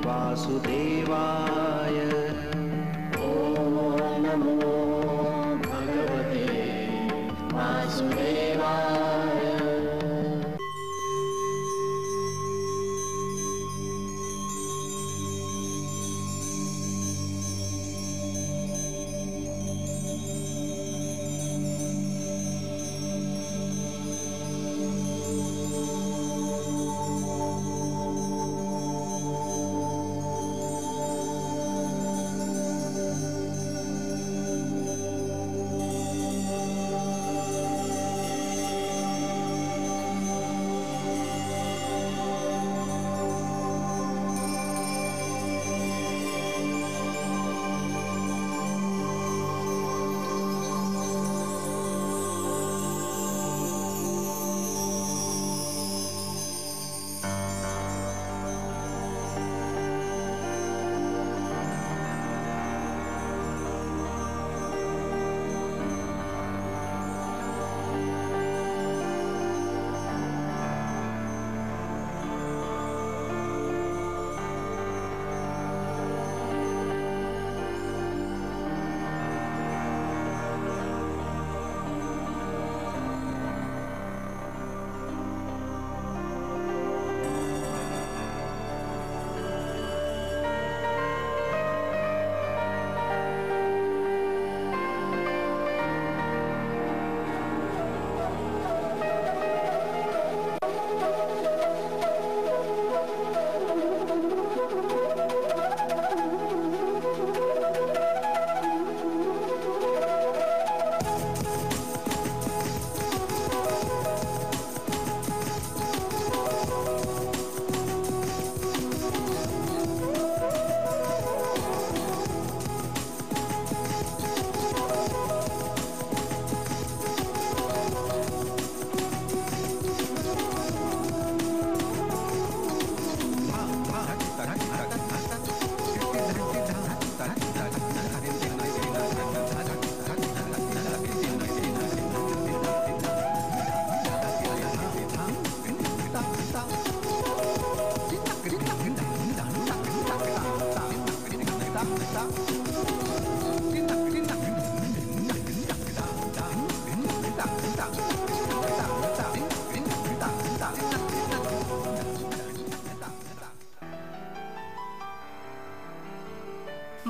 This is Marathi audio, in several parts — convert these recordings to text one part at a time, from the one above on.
वासुदेवाय। ॐ नमो भगवते वासुदेवाय।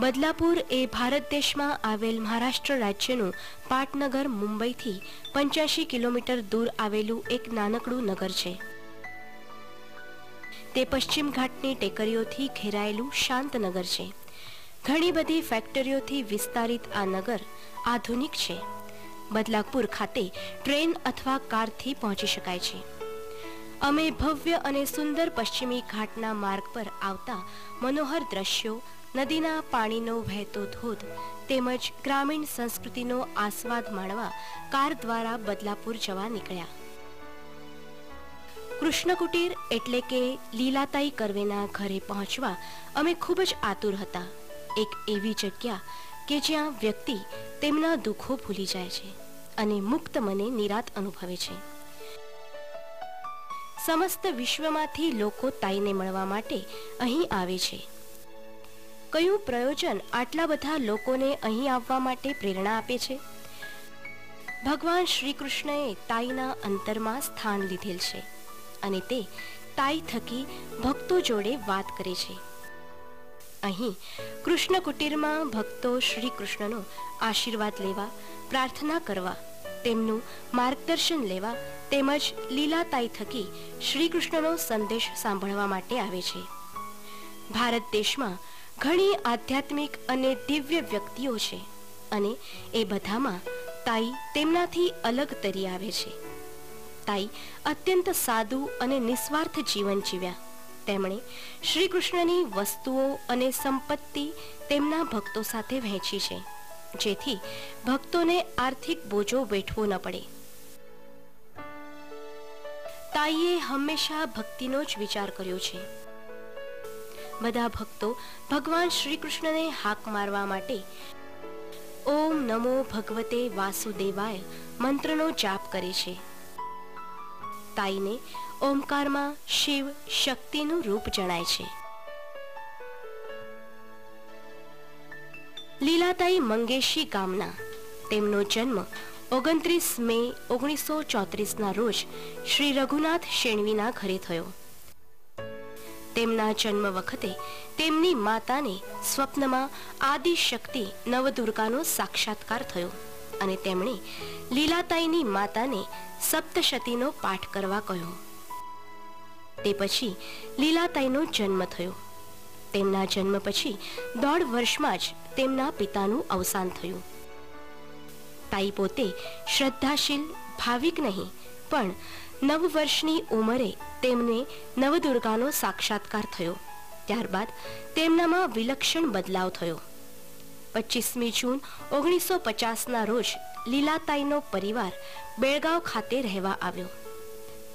બદલાપુર એ ભારત દેશમાં આવેલ મહારાષ્ટ્ર રાજ્યનું પાટનગર મુંબઈથી 85 કિલોમીટર દૂર આવેલું એક નાનકડું નગર છે. તે પશ્ચિમ ઘાટની ટેકરીઓથી ઘેરાયેલું શાંત નગર છે. ઘણી બધી ફેક્ટરીઓથી વિસ્તારિત આ નગર આધુનિક છે. બદલાપુર ખાતે ટ્રેન અથવા કારથી પહોંચી શકાય છે. અમે ભવ્ય અને સુંદર પશ્ચિમી ઘાટના માર્ગ પર આવતા મનોહર દ્રશ્યો, નદીના પાણીનો વહેતો ધોધ તેમજ ગ્રામીણ સંસ્કૃતિનો આસ્વાદ માણવા કાર દ્વારા બદલાપુર જવા નીકળ્યા. કૃષ્ણકુટીર એટલે કે લીલાતાઈ કરવેના ઘરે પહોંચવા અમે ખૂબ જ આતુર હતા. એક એવી જગ્યા કે જ્યાં વ્યક્તિ તેમના દુઃખો ભૂલી જાય છે અને મુક્ત મને નિરાંત અનુભવે છે. સમસ્ત વિશ્વમાંથી લોકો તાઈને મળવા માટે અહીં આવે છે. કયું પ્રયોજન આટલા બધા લોકોને અહીં આવવા માટે પ્રેરણા આપે છે? ભગવાન શ્રી કૃષ્ણએ તાઈના અંતરમાં સ્થાન લીધેલ છે અને તે તાઈ થકી ભક્તો જોડે વાત કરે છે. અહીં કૃષ્ણ કુટીરમાં ભક્તો શ્રી કૃષ્ણનો આશીર્વાદ લેવા, પ્રાર્થના કરવા, તેમનું માર્ગદર્શન લેવા તેમજ લીલાતાઈ થકી શ્રી કૃષ્ણનો સંદેશ સાંભળવા માટે આવે છે. ભારત દેશમાં ઘણી આધ્યાત્મિક અને દિવ્ય વ્યક્તિઓ છે અને એ બધામાં તાઈ તેમનાથી અલગ તરી આવે છે. તાઈ અત્યંત સાદું અને નિસ્વાર્થ જીવન જીવ્યા. તેમણે શ્રી કૃષ્ણની વસ્તુઓ અને સંપત્તિ તેમના ભક્તો સાથે વહેંચી છે, જેથી ભક્તોને આર્થિક બોજો વેઠવો ન પડે. તાઈએ હંમેશા ભક્તિનો જ વિચાર કર્યો છે. બધા ભક્તો ભગવાન શ્રી કૃષ્ણને હાક મારવા માટે ઓમ નમો ભગવતે વાસુદેવાય મંત્રનો જાપ કરે છે. તાઈને ઓમકારમાં શિવ શક્તિનું રૂપ જણાય છે. લીલાતાઈ મંગેશી ગામના તેમનો જન્મ 29 મે 1934ના રોજ શ્રી રઘુનાથ શેણવીના ઘરે થયો. તેમના જન્મ વખતે તેમની માતાને સ્વપ્નમાં આદિશક્તિ નવદુર્ગાનો સાક્ષાત્કાર થયો અને તેમણે લીલાતાઈની માતાને સપ્તશતીનો પાઠ કરવા કહ્યો. તે પછી લીલાતાઈનો જન્મ થયો. તેમના જન્મ પછી 1.5 વર્ષમાં જ તેમના પિતાનું અવસાન થયું. તાઈ પોતે શ્રદ્ધાશીલ ભાવિક નહીં, પણ 9 વર્ષની ઉંમરે તેમને નવદુર્ગાનો સાક્ષાત્કાર થયો. ત્યારબાદ તેમનામાં વિલક્ષણ બદલાવ થયો. 25મી જૂન 1950ના રોજ લીલાતાઈનો પરિવાર બેળગાવ ખાતે રહેવા આવ્યો.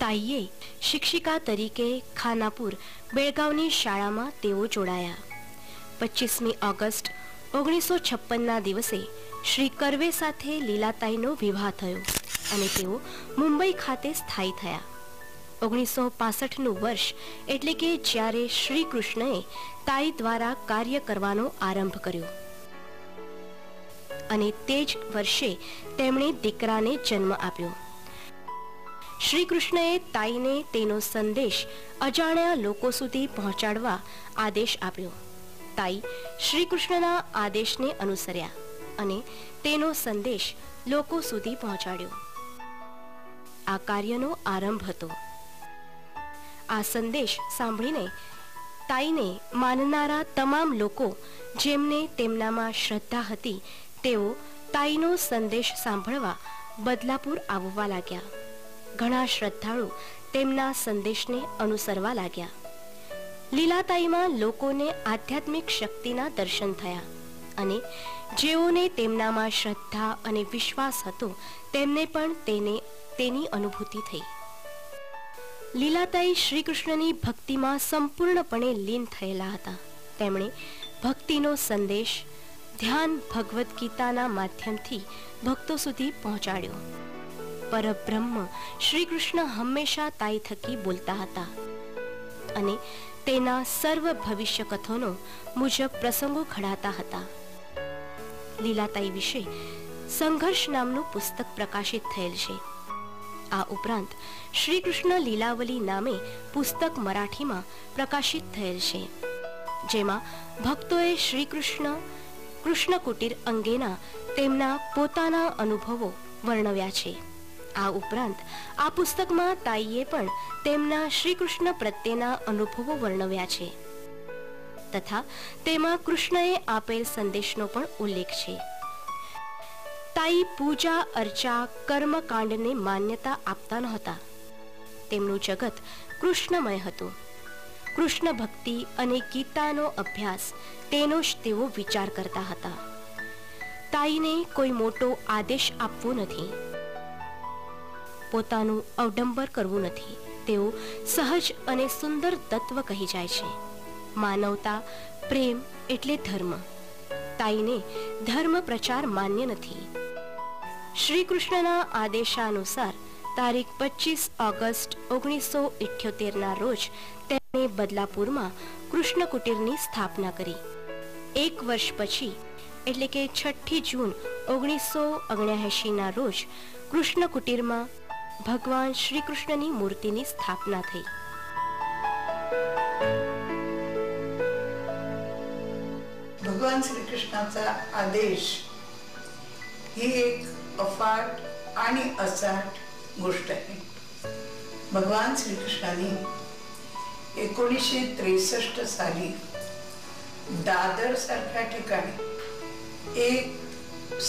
તાઈએ શિક્ષિકા તરીકે ખાનાપુર બેળગાવની શાળામાં તેઓ જોડાયા. 25મી ઓગસ્ટ 1956ના દિવસે શ્રી કરવે સાથે લીલાતાઈનો વિવાહ થયો અને તેઓ મુંબઈ ખાતે સ્થાયી થયા. 1965નું વર્ષ એટલે કે જ્યારે શ્રી કૃષ્ણએ તાઈ દ્વારા કાર્ય કરવાનો આરંભ કર્યો અને તે જ વર્ષે તેમણે દીકરાને જન્મ આપ્યો. શ્રી કૃષ્ણએ તાઈને તેનો સંદેશ અજાણ્યા લોકો સુધી પહોંચાડવા આદેશ આપ્યો. તાઈ શ્રી કૃષ્ણના આદેશને અનુસર્યા અને તેનો સંદેશ લોકો સુધી પહોંચાડ્યો. આ કાર્યનો આરંભ હતો. આ સંદેશ સાંભળીને તાઈને માનનારા તમામ લોકો, જેમને તેમનામાં શ્રદ્ધા હતી, તેઓ તાઈનો સંદેશ સાંભળવા બદલાપુર આવવા લાગ્યા. ઘણા શ્રદ્ધાળુ તેમના સંદેશને અનુસરવા લાગ્યા. લીલાતાઈમાં લોકોને આધ્યાત્મિક શક્તિના દર્શન થયા અને જેઓને તેમનામાં શ્રદ્ધા અને વિશ્વાસ હતો તેમને પણ તેની અનુભૂતિ થઈ. લીલાતાઈ શ્રી કૃષ્ણની ભક્તિમાં સંપૂર્ણપણે લીન થયેલા હતા. તેમણે ભક્તિનો સંદેશ ધ્યાન ભગવદ્ ગીતાના માધ્યમથી ભક્તો સુધી પહોંચાડ્યો. પરબ્રહ્મ શ્રી કૃષ્ણ હંમેશા તાઈ થકી બોલતા હતા અને તેના સર્વ ભવિષ્ય કથનો મુજબ પ્રસંગો ઘડાતા હતા. લીલાતાઈ વિશે સંઘર્ષ નામનું પુસ્તક પ્રકાશિત થયેલ છે. આ ઉપરાંત શ્રી કૃષ્ણ લીલાવલી નામે પુસ્તક મરાઠીમાં પ્રકાશિત થયેલ છે, જેમાં ભક્તોએ શ્રી કૃષ્ણ કુટીર અંગેના તેમના પોતાના અનુભવો વર્ણવ્યા છે. આ ઉપરાંત આ પુસ્તકમાં તાઈએ પણ તેમના શ્રી કૃષ્ણ પ્રત્યેના અનુભવો વર્ણવ્યા છે તથા તેમાં કૃષ્ણએ આપેલ સંદેશનો પણ ઉલ્લેખ છે. તાઈ પૂજા અર્ચા કર્મકાંડને માન્યતા આપતા નહોતા. તેમનું જગત કૃષ્ણમય હતું. કૃષ્ણ ભક્તિ અને ગીતાનો અભ્યાસ તેનો જ તેઓ વિચાર કરતા હતા. તાઈને કોઈ મોટો આદેશ આપવો નથી, પોતાનું અવડંબર કરવું નથી. તેઓ સહજ અને સુંદર તત્વ કહી જાય છે. માનવતા, પ્રેમ એટલે ધર્મ. તાઈને ધર્મ પ્રચાર માન્ય નથી. શ્રી કૃષ્ણના આદેશાનુસાર તારીખ 25 ઓગસ્ટ 1978ના રોજ તેમણે બદલાપુરમાં કૃષ્ણ કુટીરની સ્થાપના કરી. 1 વર્ષ પછી એટલે કે 6 જૂન 1979ના રોજ કૃષ્ણ કુટીરમાં ભગવાન શ્રી કૃષ્ણની મૂર્તિની સ્થાપના થઈ. भगवान श्री कृष्णाचा आदेश ही एक अफाट आणि असाट गोष्ट आहे. भगवान श्री कृष्णाने 1963 साली दादर सारख्या ठिकाणी एक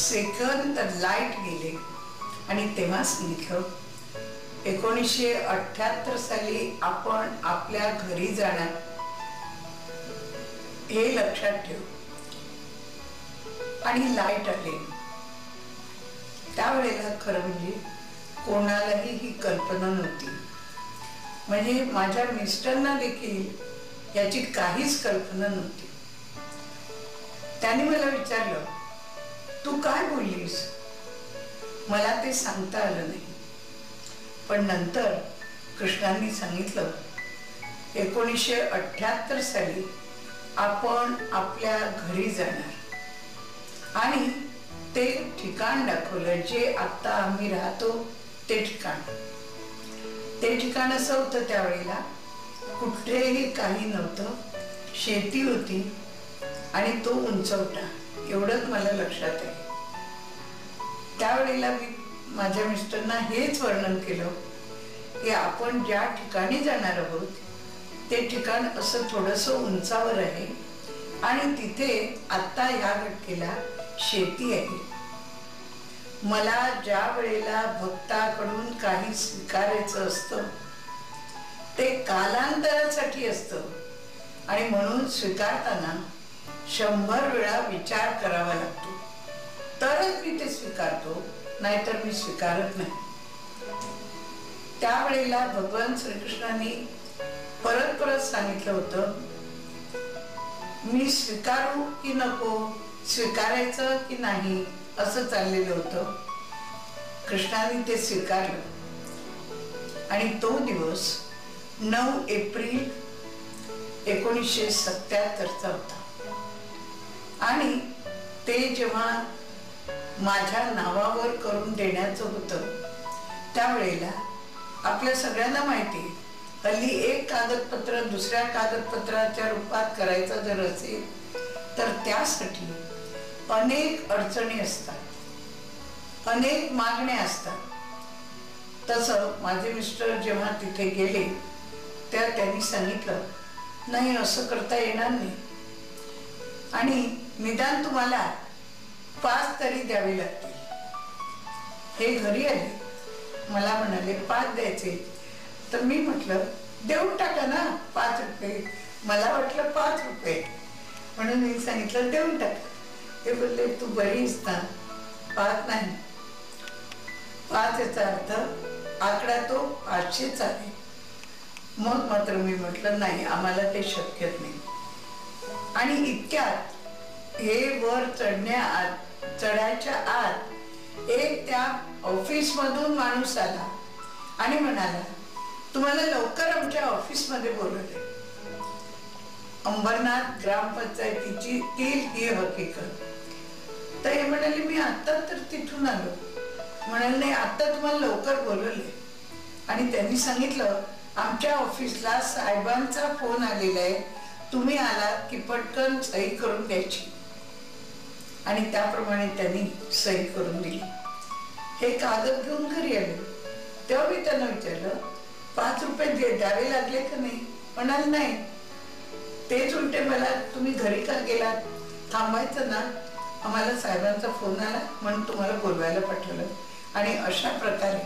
सेकंद लाईट गेले आणि तेव्हा सांगितलं 1978 साली आपण आपल्या घरी जाणार हे लक्षात ठेव. आणि लाईट आली. त्यावेळेला खरं म्हणजे कोणालाही ही कल्पना नव्हती. म्हणजे माझ्या मिस्टरना देखील याची काहीच कल्पना नव्हती. त्याने मला विचारलं, तू काय बोललीस? मला ते सांगता आलं नाही. पण नंतर कृष्णांनी सांगितलं 1978 साली आपण आपल्या घरी जाणार. आणि ते ठिकाण दाखवलं जे आता आम्ही राहतो ते ठिकाण. ते ठिकाण असं होतं त्यावेळेला कुठेही काही नव्हतं, शेती होती आणि तो उंचवटा, एवढंच मला लक्षात आहे. त्यावेळेला मी माझ्या मिस्टरना हेच वर्णन केलं की आपण ज्या ठिकाणी जाणार आहोत ते ठिकाण असं थोडंसं उंचावर आहे आणि तिथे आत्ता ह्या घटकेला शेती आहे. मला ज्या वेळेला भक्ताकडून काही स्वीकारायचं असतं ते कालांतरासाठी असतं आणि म्हणून स्वीकारताना 100 वेळा विचार करावा लागतो, तरच मी ते स्वीकारतो, नाहीतर मी स्वीकारत नाही. त्यावेळेला भगवान श्रीकृष्णांनी परत परत सांगितलं होतं, मी स्वीकारू की नको, स्वीकारायचं की नाही, असं चाललेलं होतं. कृष्णाने ते स्वीकारलं आणि तो दिवस 9 एप्रिल 1977चा होता. आणि ते जेव्हा माझ्या नावावर करून देण्याचं होतं त्यावेळेला आपल्या सगळ्यांना माहिती आहे, हल्ली एक कागदपत्र दुसऱ्या कागदपत्राच्या रूपात करायचं जर असेल तर त्यासाठी अनेक अडचणी असतात, अनेक मागण्या असतात. तसं माझे मिस्टर जेव्हा तिथे गेले तेव्हा त्यांनी सांगितलं, नाही असं करता येणार नाही आणि निदान तुम्हाला 5 तरी द्यावे लागतील. हे घरी आले, मला म्हणाले 5 द्यायचे, तर मी म्हटलं देऊन टाका ना 5 रुपये. मला वाटलं 5 रुपये, म्हणून मी सांगितलं देऊन टाका. ते बोलले तू बरीच ना, 5 नाही. 5 याचा अर्थ आकडा तो 500च आहे. मग मात्र मी म्हटलं नाही, आम्हाला ते शक्यच नाही. आणि इतक्यात हे वर चढायच्या आत एक त्या ऑफिस मधून माणूस आला आणि म्हणाला, तुम्हाला लवकर आमच्या ऑफिस मध्ये बोलवले. अंबरनाथ ग्रामपंचायतीची ही हकीकत. तर हे म्हणाले मी आता तर तिथून आलो. म्हणाले नाही, आता तुम्हाला लवकर बोलवले. आणि त्यांनी सांगितलं, आमच्या ऑफिसला साहेबांचा फोन आलेला आहे, तुम्ही आलात की पटकन सही करून द्यायची. आणि त्याप्रमाणे त्यांनी सही करून दिली. हे कागद घेऊन घरी आले. तेव्हा मी त्यांना विचारलं, 5 रुपये द्यावे लागले का नाही? म्हणाल नाही. तेच उलटे मला तुम्ही घरी का गेलात, थांबायचं ना, आम्हाला साहेबांचा फोन आला म्हणून तुम्हाला बोलवायला पाठवलं. आणि अशा प्रकारे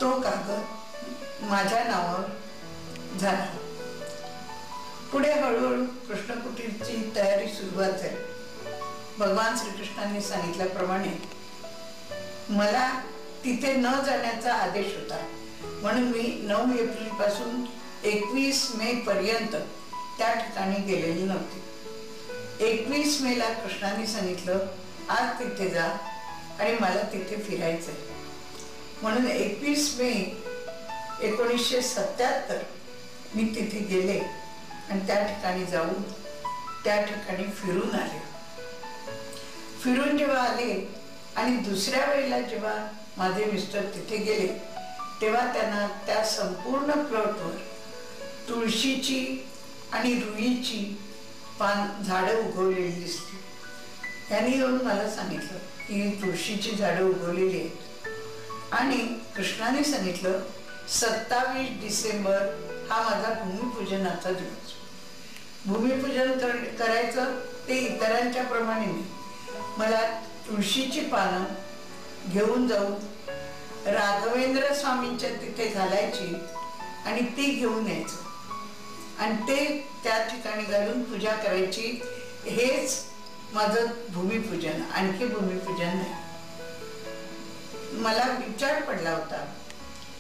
तो कागद माझ्या नावावर झाला. पुढे हळूहळू कृष्णकुटीरची तयारी सुरुवात झाली. भगवान श्रीकृष्णांनी सांगितल्याप्रमाणे मला तिथे न जाण्याचा आदेश होता, म्हणून मी 9 एप्रिल पासून 21 मे पर्यंत त्या ठिकाणी गेलेली नव्हती. 21 मेला कृष्णाने सांगितलं, आज तिथे जा आणि मला तिथे फिरायचंय. म्हणून 21 मे 1977 मी तिथे गेले आणि त्या ठिकाणी जाऊन त्या ठिकाणी फिरून आले. फिरून जेव्हा आले आणि दुसऱ्या वेळेला जेव्हा माझे मिस्टर तिथे गेले तेव्हा त्यांना त्या संपूर्ण प्लॉटवर तुळशीची आणि रुईची झाडं उगवलेली दिसली. त्यांनी येऊन मला सांगितलं की तुळशीची झाडं उगवलेली आहेत. आणि कृष्णाने सांगितलं 27 डिसेंबर हा माझा भूमिपूजनाचा दिवस. भूमिपूजन करायचं ते इतरांच्या प्रमाणे नाही. मला तुळशीची पानं घेऊन जाऊन राघवेंद्र स्वामींच्या तिथे घालायची आणि ती घेऊन यायचं आणि ते त्या ठिकाणी घालून पूजा करायची. हेच माझं भूमिपूजन, आणखी भूमिपूजन नाही. मला विचार पडला होता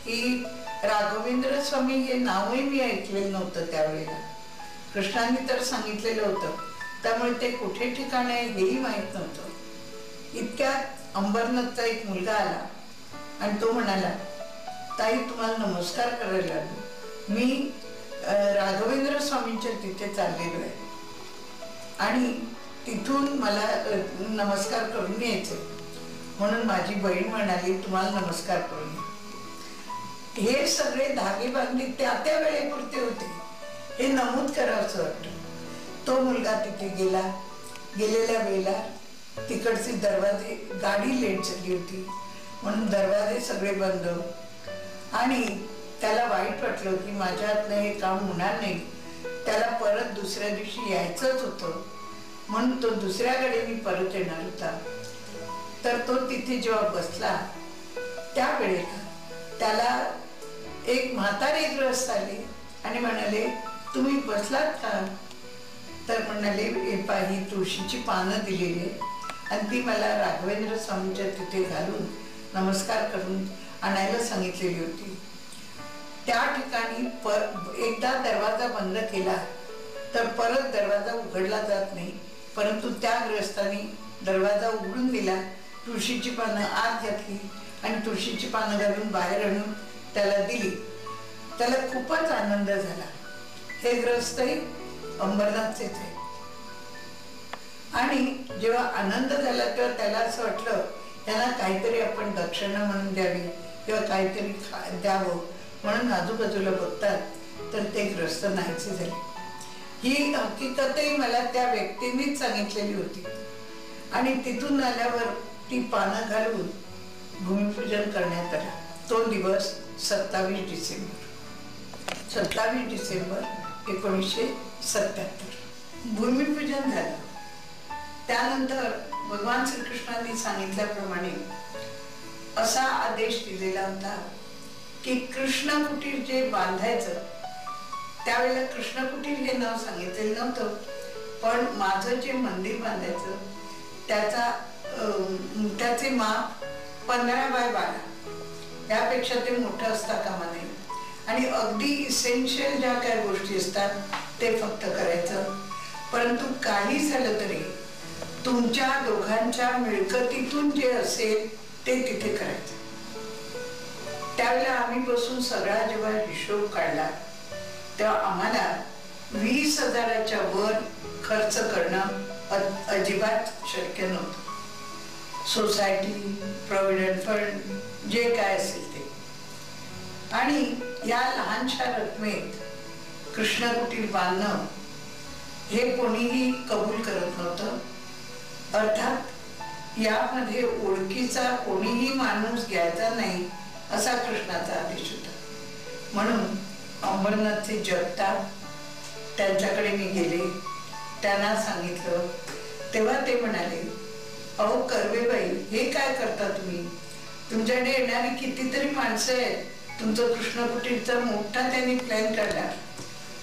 की राघवेंद्र स्वामी हे नावही मी ऐकलेलं नव्हतं त्यावेळेला. कृष्णाने तर सांगितलेलं होतं, त्यामुळे ते कुठे ठिकाण आहे हेही माहीत नव्हतं. इतक्यात अंबरनाथचा एक मुलगा आला आणि तो म्हणाला, ताई तुम्हाला नमस्कार करायला लागलो, मी राघवेंद्र स्वामींच्या तिथे चाललेलो आहे आणि तिथून मला नमस्कार करून यायचं. म्हणून माझी बहीण म्हणाली तुम्हाला नमस्कार करून या. हे सगळे धागे बांधले त्या वेळेपुरते होते, हे नमूद करावंसं वाटतं. तो मुलगा तिथे गेला. गेलेल्या वेळेला तिकडचे दरवाजे, गाडी लेट झाली होती म्हणून दरवाजे सगळे बंद, आणि त्याला वाईट वाटलं की माझ्या हातनं हे काम होणार नाही. त्याला परत दुसऱ्या दिवशी यायचंच होतं म्हणून तो दुसऱ्या गाडीने परत येणार होता. तर तो तिथे जेव्हा बसला त्यावेळेला त्याला एक म्हातारे गृहस्थ आले आणि म्हणाले तुम्ही बसलात का? तर म्हणाले ही तुळशीची पानं दिलेली आहे आणि ती मला राघवेंद्र स्वामींच्या तिथे घालून नमस्कार करून आणायला सांगितलेली होती. त्या ठिकाणी एकदा दरवाजा बंद केला तर परत दरवाजा उघडला जात नाही, परंतु त्या गृहस्थांनी दरवाजा उघडून दिला, तुळशीची पानं आत घातली आणि तुळशीची पानं घालून बाहेर आणून त्याला दिली. त्याला खूपच आनंद झाला. हे गृहस्थही अंबरनाथचेच आहे. आणि जेव्हा आनंद झाला तेव्हा त्याला असं वाटलं त्यांना काहीतरी आपण दक्षिणा म्हणून द्यावी किंवा काहीतरी द्यावं, म्हणून आजूबाजूला बघतात तर ते ग्रस्त नाहीसे झाले. ही हकीकतही मला त्या व्यक्तींनीच सांगितलेली होती. आणि तिथून आल्यावर ती पानं घालून भूमिपूजन करण्यात आलं. तो दिवस 27 डिसेंबर 1977 भूमिपूजन झालं. त्यानंतर भगवान श्रीकृष्णांनी सांगितल्याप्रमाणे असा आदेश दिलेला होता की कृष्ण कुटीर जे बांधायचं, त्यावेळेला कृष्ण कुटीर हे नाव सांगितलेलं नव्हतं, पण माझं जे मंदिर बांधायचं त्याचे माप 15x12, त्यापेक्षा ते मोठं असता कामा नये. आणि अगदी इसेन्शियल ज्या काही गोष्टी असतात ते फक्त करायचं. परंतु काही झालं तरी तुमच्या दोघांच्या मिळकतीतून जे असेल ते तिथे करायचं. त्यावेळेला आम्ही बसून सगळा जेव्हा हिशोब काढला तेव्हा आम्हाला 20,000च्या वर खर्च करणं अजिबात शक्य नव्हतं. सोसायटी, प्रॉव्हिडंट फंड जे काय असेल ते, आणि या लहानशा रकमेत कृष्ण कुटीर बांधणं हे कोणीही कबूल करत नव्हतं. अर्थात यामध्ये ओळखीचा कोणीही माणूस घ्यायचा नाही असा कृष्णाचा आदेश होता. म्हणून अंबरनाथचे जगताप त्यांच्याकडे मी गेले, त्यांना सांगितलं. तेव्हा ते म्हणाले अहो कर्वेबाई, हे काय करता तुम्ही? तुमच्याकडे येणारी कितीतरी माणसं आहेत, तुमचं कृष्ण कुटीरचा मोठा त्यांनी प्लॅन काढला.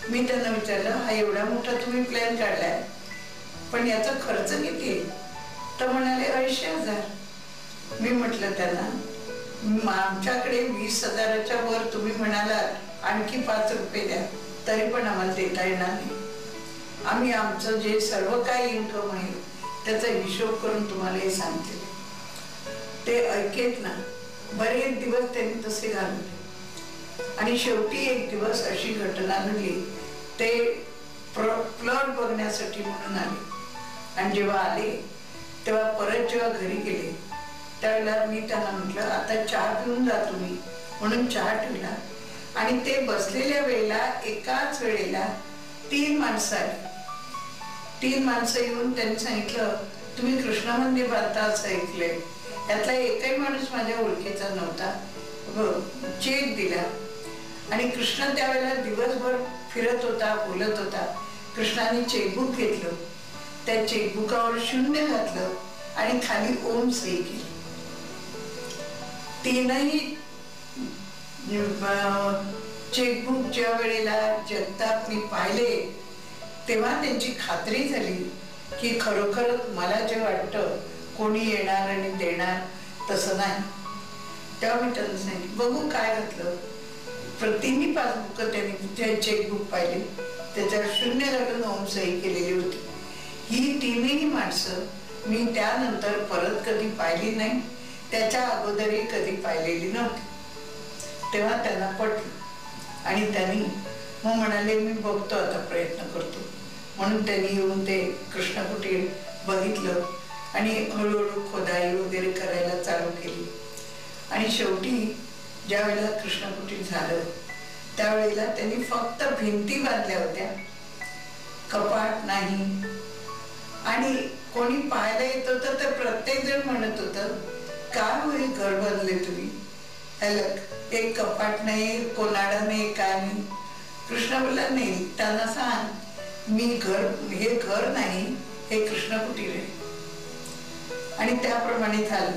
मी त्यांना विचारलं हा एवढा मोठा तुम्ही प्लॅन काढलाय, पण याचा खर्च किती आहे? तर म्हणाले 80,000. मी म्हटलं त्यांना आमच्याकडे 20,000च्या वर तुम्ही म्हणालात आणखी 5 रुपये द्या तरी पण आम्हाला देता येणार नाही. आम्ही आमचं जे सर्व काही इन्कम आहे त्याचा हिशोब करून तुम्हाला हे सांगते. ते ऐकेत ना. बरेच दिवस त्यांनी तसे घालवले आणि शेवटी एक दिवस अशी घटना घडली. ते प्लॉट बघण्यासाठी म्हणून आले आणि जेव्हा आले तेव्हा परत जेव्हा घरी गेले त्यावेळेला मी त्यांना म्हटलं आता चहा पिऊन जा तुम्ही, म्हणून चहा ठेवला. आणि ते बसलेल्या वेळेला एकाच वेळेला 3 माणसं आली. 3 माणसं येऊन त्यांनी सांगितलं तुम्ही कृष्ण मंदिर बांधता असं ऐकलंय. त्यातला एकही माणूस माझ्या ओळखीचा नव्हता. चेक दिला आणि कृष्ण त्यावेळेला दिवसभर फिरत होता, बोलत होता. कृष्णाने चेकबुक घेतलं, त्या चेकबुकावर 0 घातलं आणि खाली ओम सही केली. 3ही चेकबुक ज्या वेळेला जगतापनी पाहिले तेव्हा त्यांची खात्री झाली की खरोखर मला जे वाटतं कोणी येणार आणि देणार तसं नाही. तेव्हा मी त्यांना सांगितलं बघू काय घातलं. प्रतिनी पासबुक त्यांनी चेकबुक पाहिली, त्याच्यावर 0 घालून ओम सही केलेली होती. ही 3ही माणसं मी त्यानंतर परत कधी पाहिली नाही, त्याच्या अगोदरही कधी पाहिलेली नव्हती. तेव्हा त्यांना पटलं आणि त्यांनी मग म्हणाले मी बघतो आता, प्रयत्न करतो. म्हणून त्यांनी येऊन ते कृष्ण कुटीर बघितलं आणि हळूहळू खोदाई वगैरे करायला चालू केली. आणि शेवटी ज्या वेळेला कृष्णकुटीर झालं त्यावेळेला त्यांनी फक्त भिंती बांधल्या होत्या, कपाट नाही. आणि कोणी पाहायला येत होतं तर प्रत्येक जण म्हणत होतं, काय होईल घर बांधले तुम्ही, एक कपाट नाही, कोनाडा नाही, काय नाही. कृष्ण बोलला, नाही, त्यांना सांग मी हे घर नाही, हे कृष्णकुटीर आहे. आणि त्याप्रमाणे झालं.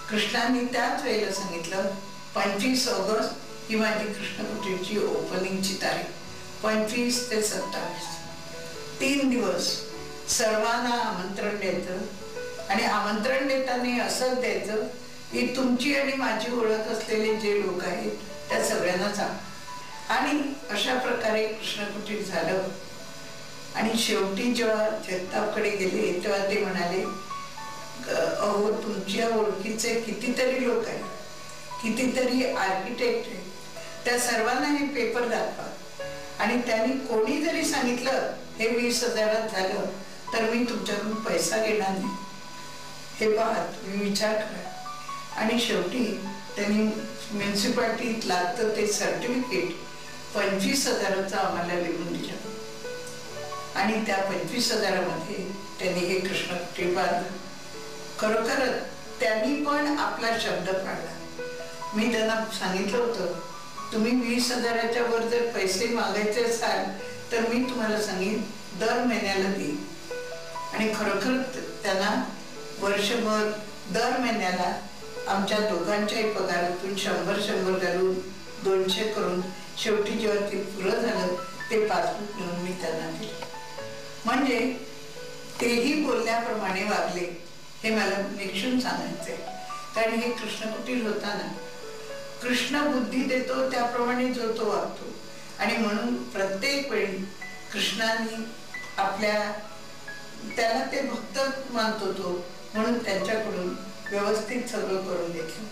कृष्णांनी त्याच वेळेला सांगितलं 25 ऑगस्ट ही माझी कृष्णकुटीरची ओपनिंगची तारीख, 25 ते 27, 3 दिवस सर्वांना आमंत्रण द्यायचं. आणि आमंत्रण देताना असं द्यायचं की तुमची आणि माझी ओळख असलेले जे लोक आहेत त्या सगळ्यांना सांग. आणि अशा प्रकारे कृष्णकुटीर झालं. आणि शेवटी जेव्हा जगतापकडे गेले तेव्हा ते म्हणाले, अहो तुमच्या ओळखीचे कितीतरी लोक आहेत, कितीतरी आर्किटेक्ट आहेत, त्या सर्वांना हे पेपर दाखवा. आणि त्यांनी कोणी जरी सांगितलं हे 20,000 झालं तर मी तुमच्याकडून पैसा घेणार नाही, हे पहा तुम्ही विचार करा. आणि शेवटी त्यांनी म्युन्सिपाल्टीत लागतं ते सर्टिफिकेट 25,000 आम्हाला लिहून दिलं. आणि त्या 25,000 त्यांनी हे कृष्णकुटीर बांधलं. खरोखरच त्यांनी पण आपला शब्द पाळला. मी त्यांना सांगितलं होतं, तुम्ही 20,000 वर जर पैसे मागायचे असाल तर मी तुम्हाला सांगेन दर महिन्याला देईन. आणि खरोखर त्यांना वर्षभर दर महिन्याला आमच्या दोघांच्याही पगारातून 100 घालून 200 करून शेवटी जेव्हा ते पुरं झालं ते पासबुक घेऊन मी त्यांना दिलं. म्हणजे तेही बोलल्याप्रमाणे वागले हे मला निक्षून सांगायचंय. कारण हे कृष्णकुटीर होताना कृष्ण बुद्धी देतो त्याप्रमाणे जो तो वागतो. आणि म्हणून प्रत्येक वेळी कृष्णाने त्याला ते भक्त मानतो तो, म्हणून त्यांच्याकडून व्यवस्थित सगळं करून घेतलं.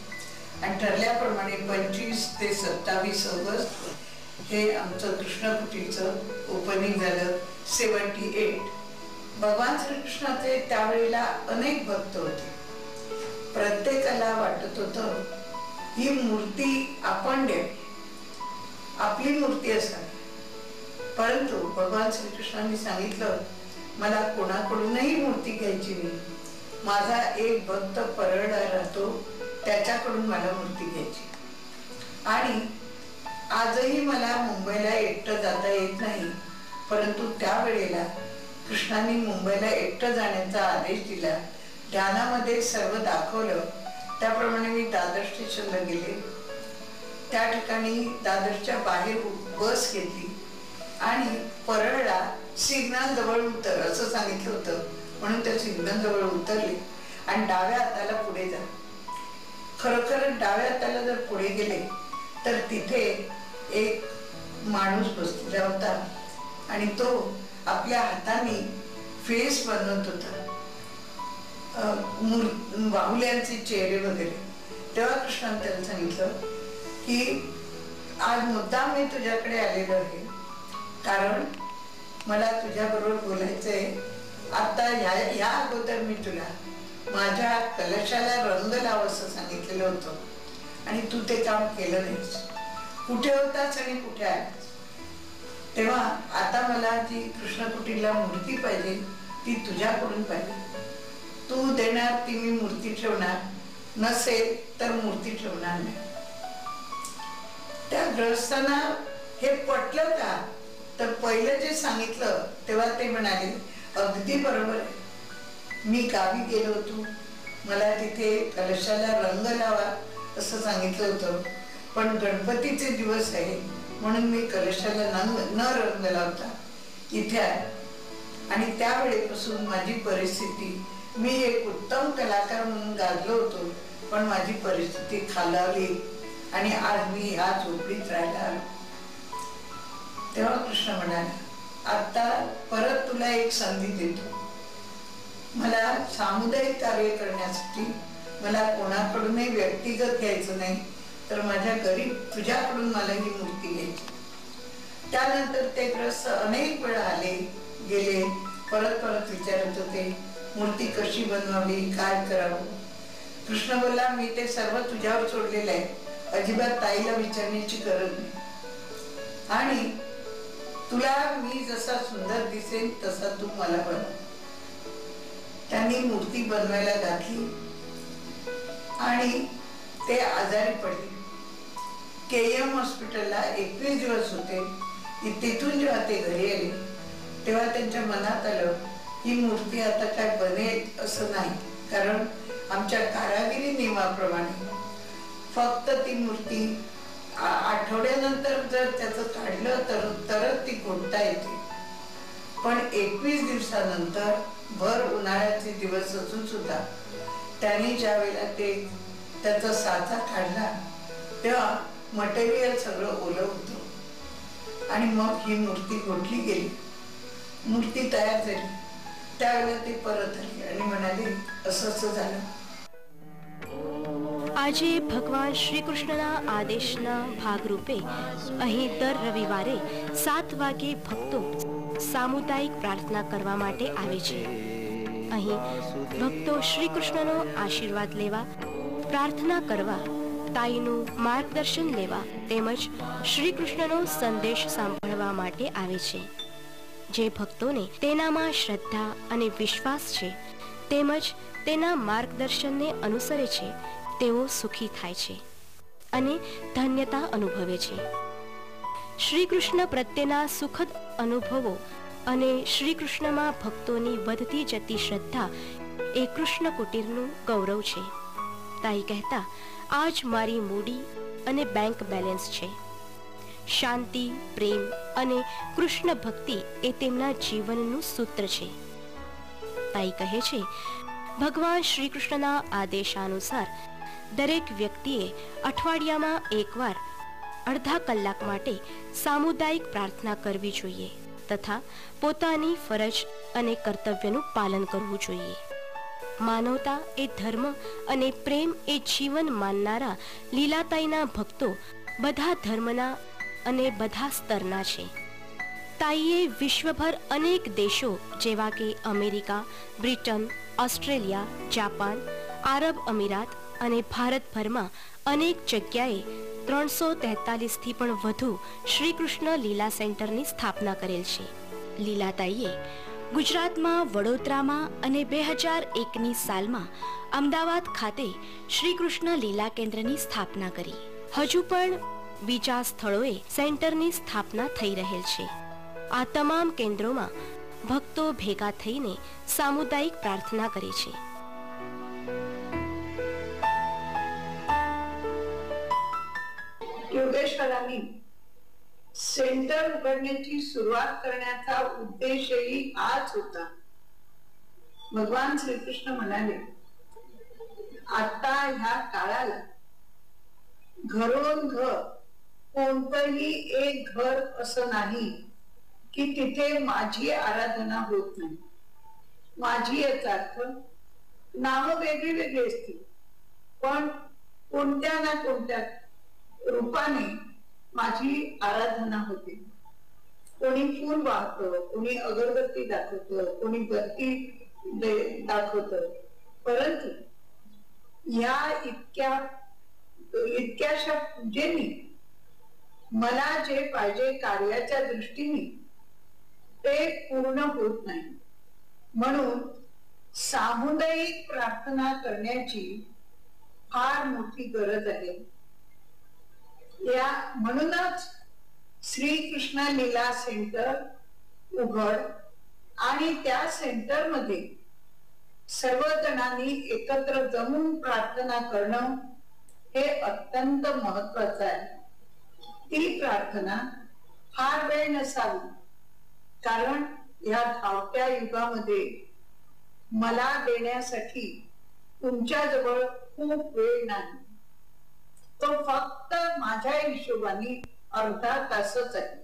आणि ठरल्याप्रमाणे 25 ते 27 ऑगस्ट हे आमचं कृष्णकुटीरचं ओपनिंग झालं. 78. भगवान श्रीकृष्णाचे त्यावेळेला अनेक भक्त होते. प्रत्येकाला वाटत होतं ही मूर्ती आपण द्यावी, आपली मूर्ती असावी. परंतु भगवान श्रीकृष्णांनी सांगितलं, मला कोणाकडूनही मूर्ती घ्यायची नाही, माझा एक भक्त परळला राहतो त्याच्याकडून मला मूर्ती घ्यायची. आणि आजही मला मुंबईला एकटं जाता येत नाही, परंतु त्यावेळेला कृष्णांनी मुंबईला एकटं जाण्याचा आदेश दिला. ध्यानामध्ये सर्व दाखवलं. त्याप्रमाणे मी दादर स्टेशनला गेले. त्या ठिकाणी दादरच्या बाहेर बस घेतली आणि परळला सिग्नल जवळ उतर असं सांगितलं होतं, म्हणून त्या सिग्नल जवळ उतरले आणि डाव्या हाताला पुढे जा. खरोखर डाव्या हाताला जर पुढे गेले तर तिथे एक माणूस बसलेला होता आणि तो आपल्या हाताने फेस बनवत होता, बाहुल्यांचे चेहरे वगैरे. तेव्हा कृष्णाने त्याला सांगितलं की आज मुद्दाम मी तुझ्याकडे आलेलो आहे, कारण मला तुझ्या बरोबर बोलायचंय. आता या अगोदर मी तुला माझ्या कलशाला रंग लाव असं सांगितलेलं होतं आणि तू ते काम केलं नाहीस. कुठे होतास आणि कुठे आलास? तेव्हा आता मला जी कृष्णकुटीला मूर्ती पाहिजे ती तुझ्याकडून पाहिजे. तू देणार ती मी मूर्ती ठेवणार, नसेल तर मूर्ती ठेवणार नाही. त्या ग्रहस्थांना हे पटलं का? तर पहिलं जे सांगितलं तेव्हा ते म्हणाले, अगदी बरोबर आहे, मी गावी गेलो होतो, मला तिथे कलशाला रंग लावा असं सांगितलं होतं, पण गणपतीचे दिवस आहे म्हणून मी कलशाला न रंग लावता इथे आहे. आणि त्यावेळेपासून माझी परिस्थिती, मी एक उत्तम कलाकार म्हणून गाजलो होतो, पण माझी परिस्थिती खालावली आणि आज मी ह्या झोपडीत राहायला आलो. तेव्हा कृष्ण म्हणाला, आता परत तुला एक संधी देतो. मला सामुदायिक कार्य करण्यासाठी मला कोणाकडूनही व्यक्तिगत घ्यायचं नाही, तर माझ्या घरी तुझ्याकडून मला ही मूर्ती घ्यायची. त्यानंतर ते ग्रस्त अनेक वेळा आले गेले, परत परत विचारत होते मूर्ती कशी बनवावी, काय करावं. कृष्ण बोलला, मी ते सर्व तुझ्यावर सोडलेलं आहे, अजिबात ताईला विचारण्याची गरज नाही. आणि तुला मी जसा सुंदर दिसेन तसा तू मला बनव. त्यांनी मूर्ती बनवायला घातली आणि ते आजारी पडले. KM हॉस्पिटलला 21 दिवस होते. तिथून जेव्हा ते घरी आले तेव्हा त्यांच्या मनात आलं ही मूर्ती आता काय बनेल असं नाही, कारण आमच्या कारागिरी नियमाप्रमाणे फक्त ती मूर्ती आठवड्यानंतर जर त्याचं काढलं तरच ती गोठता येते. पण 21 दिवसानंतर भर उन्हाळ्याचे दिवस असून सुद्धा त्यांनी ज्या वेळेला ते त्याचा साचा काढला तेव्हा मटेरियल सगळं ओलं होतं आणि मग ही मूर्ती गोठली गेली. मूर्ती तयार झाली. त्यावेळेला ते परत आले आणि म्हणाले असं झालं. આજે ભગવાન શ્રી કૃષ્ણના આદેશના ભાગરૂપે અહીં દર રવિવારે 7 વાગે ભક્તો સામુદાયિક પ્રાર્થના કરવા માટે આવે છે. અહીં ભક્તો શ્રી કૃષ્ણનો આશીર્વાદ લેવા, પ્રાર્થના કરવા, તાઈનું માર્ગદર્શન લેવા તેમજ શ્રી કૃષ્ણનો સંદેશ સાંભળવા માટે આવે છે. જે ભક્તોને તેનામાં શ્રદ્ધા અને વિશ્વાસ છે તેમજ તેના માર્ગદર્શનને અનુસરે છે તેઓ સુખી થાય છે અને ધન્યતા અનુભવે છે. શ્રી કૃષ્ણ પ્રત્યેના સુખદ અનુભવો અને શ્રી કૃષ્ણમાં ભક્તોની વધતી જતી શ્રદ્ધા એ કૃષ્ણ કુટીરનું ગૌરવ છે. તાઈ કહેતા, આ જ મારી મૂડી અને બેંક બેલેન્સ છે. શાંતિ, પ્રેમ અને કૃષ્ણ ભક્તિ એ તેમના જીવનનું સૂત્ર છે. તાઈ કહે છે, ભગવાન શ્રી કૃષ્ણના આદેશાનુસાર દરેક વ્યક્તિએ અઠવાડિયામાં એકવાર અડધા કલાક માટે સામુદાયિક પ્રાર્થના કરવી જોઈએ તથા પોતાની ફરજ અને કર્તવ્યનું પાલન કરવું જોઈએ. માનવતા એ ધર્મ અને પ્રેમ એ જીવન માનનારા લીલાતાઈના ભક્તો બધા ધર્મના અને બધા સ્તરના છે. તાઈએ વિશ્વભર અનેક દેશો જેવા કે અમેરિકા, બ્રિટન, ઓસ્ટ્રેલિયા, જાપાન, આરબ અમીરાત અને ભારતભરમાં અનેક જગ્યાએ 343થી પણ વધુ શ્રી કૃષ્ણ લીલા સેન્ટરની સ્થાપના કરેલ છે. લીલાતાઈએ ગુજરાતમાં વડોદરામાં અને 2001ની સાલમાં અમદાવાદ ખાતે શ્રી કૃષ્ણ લીલા કેન્દ્રની સ્થાપના કરી. હજુ પણ બીજા સ્થળોએ સેન્ટરની સ્થાપના થઈ રહેલ છે. આ તમામ કેન્દ્રોમાં ભક્તો ભેગા થઈને સામુદાયિક પ્રાર્થના કરે છે. योगेश्वरांनी सेंटर उघडण्याची सुरुवात करण्याचा उद्देशही हाच होता. भगवान श्रीकृष्ण म्हणाले, आता ह्या काळाला घरोन घर कोणतंही एक घर असं नाही की तिथे माझी आराधना होत नाही. माझी याचा अर्थ नावं वेगळी वेगळी असतील पण कोणत्या ना कोणत्या रूपाने माझी आराधना होते. कोणी फूल वाहतं, कोणी अगरबत्ती दाखवतं, कोणी बत्ती दाखवतं. परंतु या इतक्याशा पूजेनी मला जे पाहिजे कार्याच्या दृष्टीने ते पूर्ण होत नाही. म्हणून सामुदायिक प्रार्थना करण्याची फार मोठी गरज आहे. या म्हणूनच श्रीकृष्ण लीला सेंटर उघड आणि त्या सेंटर मध्ये सर्वजणांनी एकत्र जमून प्रार्थना करणं हे अत्यंत महत्वाचं आहे. ती प्रार्थना फार वेळ नसावी, कारण या धावत्या युगामध्ये मला देण्यासाठी तुमच्याजवळ खूप वेळ नाही. तो फक्त माझ्या हिशोबाने अर्धा तासच आहे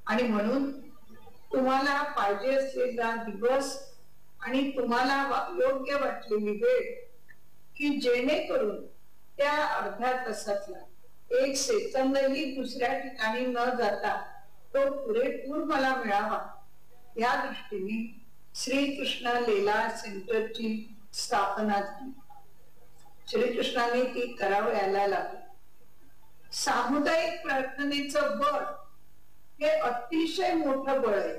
आणि म्हणून तुम्हाला पाहिजे असलेला दिवस आणि तुम्हाला योग्य वाटलेली वेळ की जेणेकरून त्या अर्ध्या तासातला 1 सेकंदही दुसऱ्या ठिकाणी न जाता तो पुरेपूर मला मिळावा, या दृष्टीने श्रीकृष्ण लीला सेंटरची स्थापना झाली. श्रीकृष्णाने ती करावयाला लागली. सामुदायिक प्रार्थनेचं बळ हे अतिशय मोठं बळ आहे.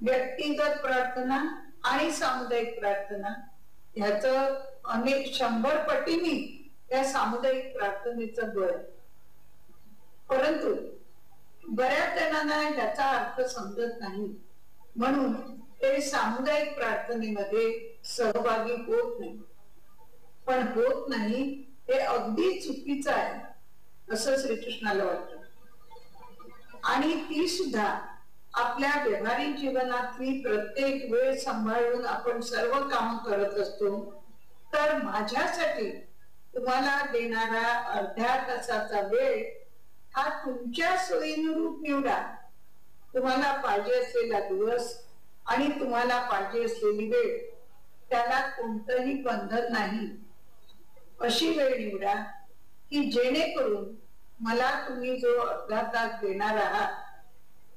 व्यक्तिगत प्रार्थना आणि सामुदायिक प्रार्थना ह्याच अनेक 100 पटीने या सामुदायिक प्रार्थनेचं बळ आहे. परंतु बऱ्याच जणांना याचा अर्थ समजत नाही, म्हणून ते सामुदायिक प्रार्थनेमध्ये सहभागी होत नाही. पण होत नाही हे अगदी चुकीचं आहे असं श्रीकृष्णाला वाटतं. आणि ती सुद्धा आपल्या व्यवहारिक जीवनातली प्रत्येक वेळ सांभाळून आपण सर्व काम करत असतो. तर माझ्यासाठी तुम्हाला देणारा अर्ध्या तासाचा वेळ हा तुमच्या सोयीनुरूप निवडा. तुम्हाला पाहिजे असलेला दिवस आणि तुम्हाला पाहिजे असलेली वेळ, त्याला कोणतंही बंधन नाही. अशी वेळ निवडा की जेणेकरून मला तुम्ही जो अर्धा तास देणार आहात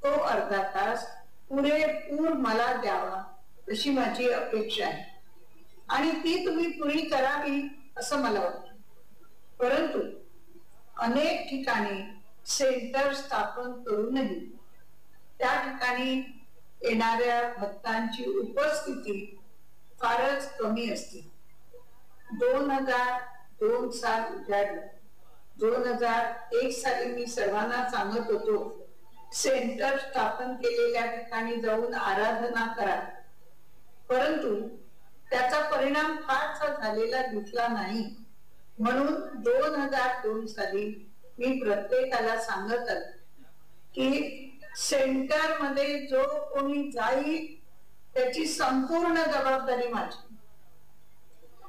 तो अर्धा तास पुरेपूर मला द्यावा अशी माझी अपेक्षा आहे. आणि ती तुम्ही पुरी करावी असं मला वाटतं. परंतु अनेक ठिकाणी सेंटर स्थापन करूनही त्या ठिकाणी येणाऱ्या भक्तांची उपस्थिती फारच कमी असते. 2002 साल उजाडलं. 2001 साली मी सर्वांना सांगत होतो सेंटर स्थापन केलेल्या ठिकाणी जाऊन आराधना करा. परंतु त्याचा परिणाम फारसा झालेला दिसला नाही. म्हणून 2002 साली मी प्रत्येकाला सांगत आले की सेंटर मध्ये जो कोणी जाईल त्याची संपूर्ण जबाबदारी माझी.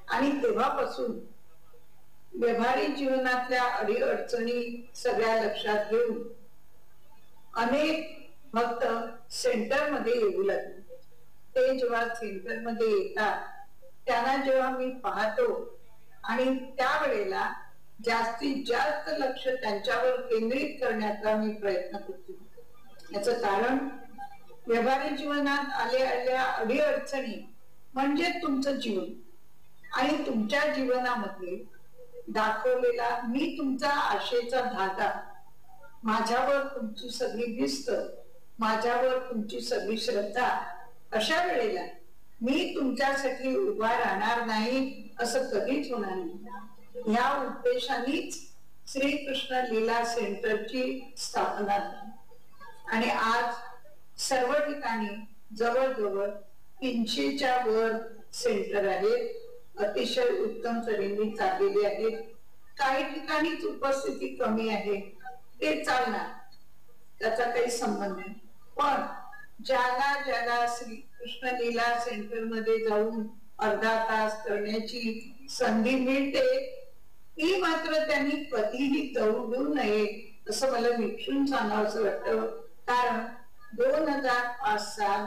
आणि तेव्हापासून व्यवहारिक जीवनातल्या अडीअडचणी सगळ्या लक्षात घेऊन अनेक भक्त सेंटर मध्ये येऊ लागले. ते जेव्हा सेंटर मध्ये येतात त्यांना जेव्हा मी पाहतो आणि त्यावेळेला जास्तीत जास्त लक्ष त्यांच्यावर केंद्रित करण्याचा मी प्रयत्न करतो. याचं कारण व्यवहारिक जीवनात आलेल्या अडीअडचणी म्हणजे तुमचं जीवन आणि तुमच्या जीवनामध्ये दाखवलेला मी तुमचा आशेचा धागा, माझ्यावर तुमची सगळी भिस्त, माझ्यावर तुमची सगळी श्रद्धा. अशा वेळेला मी तुमच्यासाठी उभा राहणार नाही असं कधीच होणार नाही. या उद्देशानेच श्रीकृष्ण लीला सेंटरची स्थापना झाली. आणि आज सर्व ठिकाणी जवळजवळ 300च्या वर सेंटर आहेत. अतिशय उत्तम तऱ्हेने चाललेले आहेत. काही ठिकाणीच उपस्थिती कमी आहे, ते चालणार, त्याचा काही संबंध नाही. पण ज्याला ज्याला श्रीकृष्ण लीला सेंटर मध्ये जाऊन अर्धा तास करण्याची संधी मिळते ती मात्र त्यांनी कधीही दवडू नये असं मला विचारून सांगावं असं वाटतं. कारण 2005 साल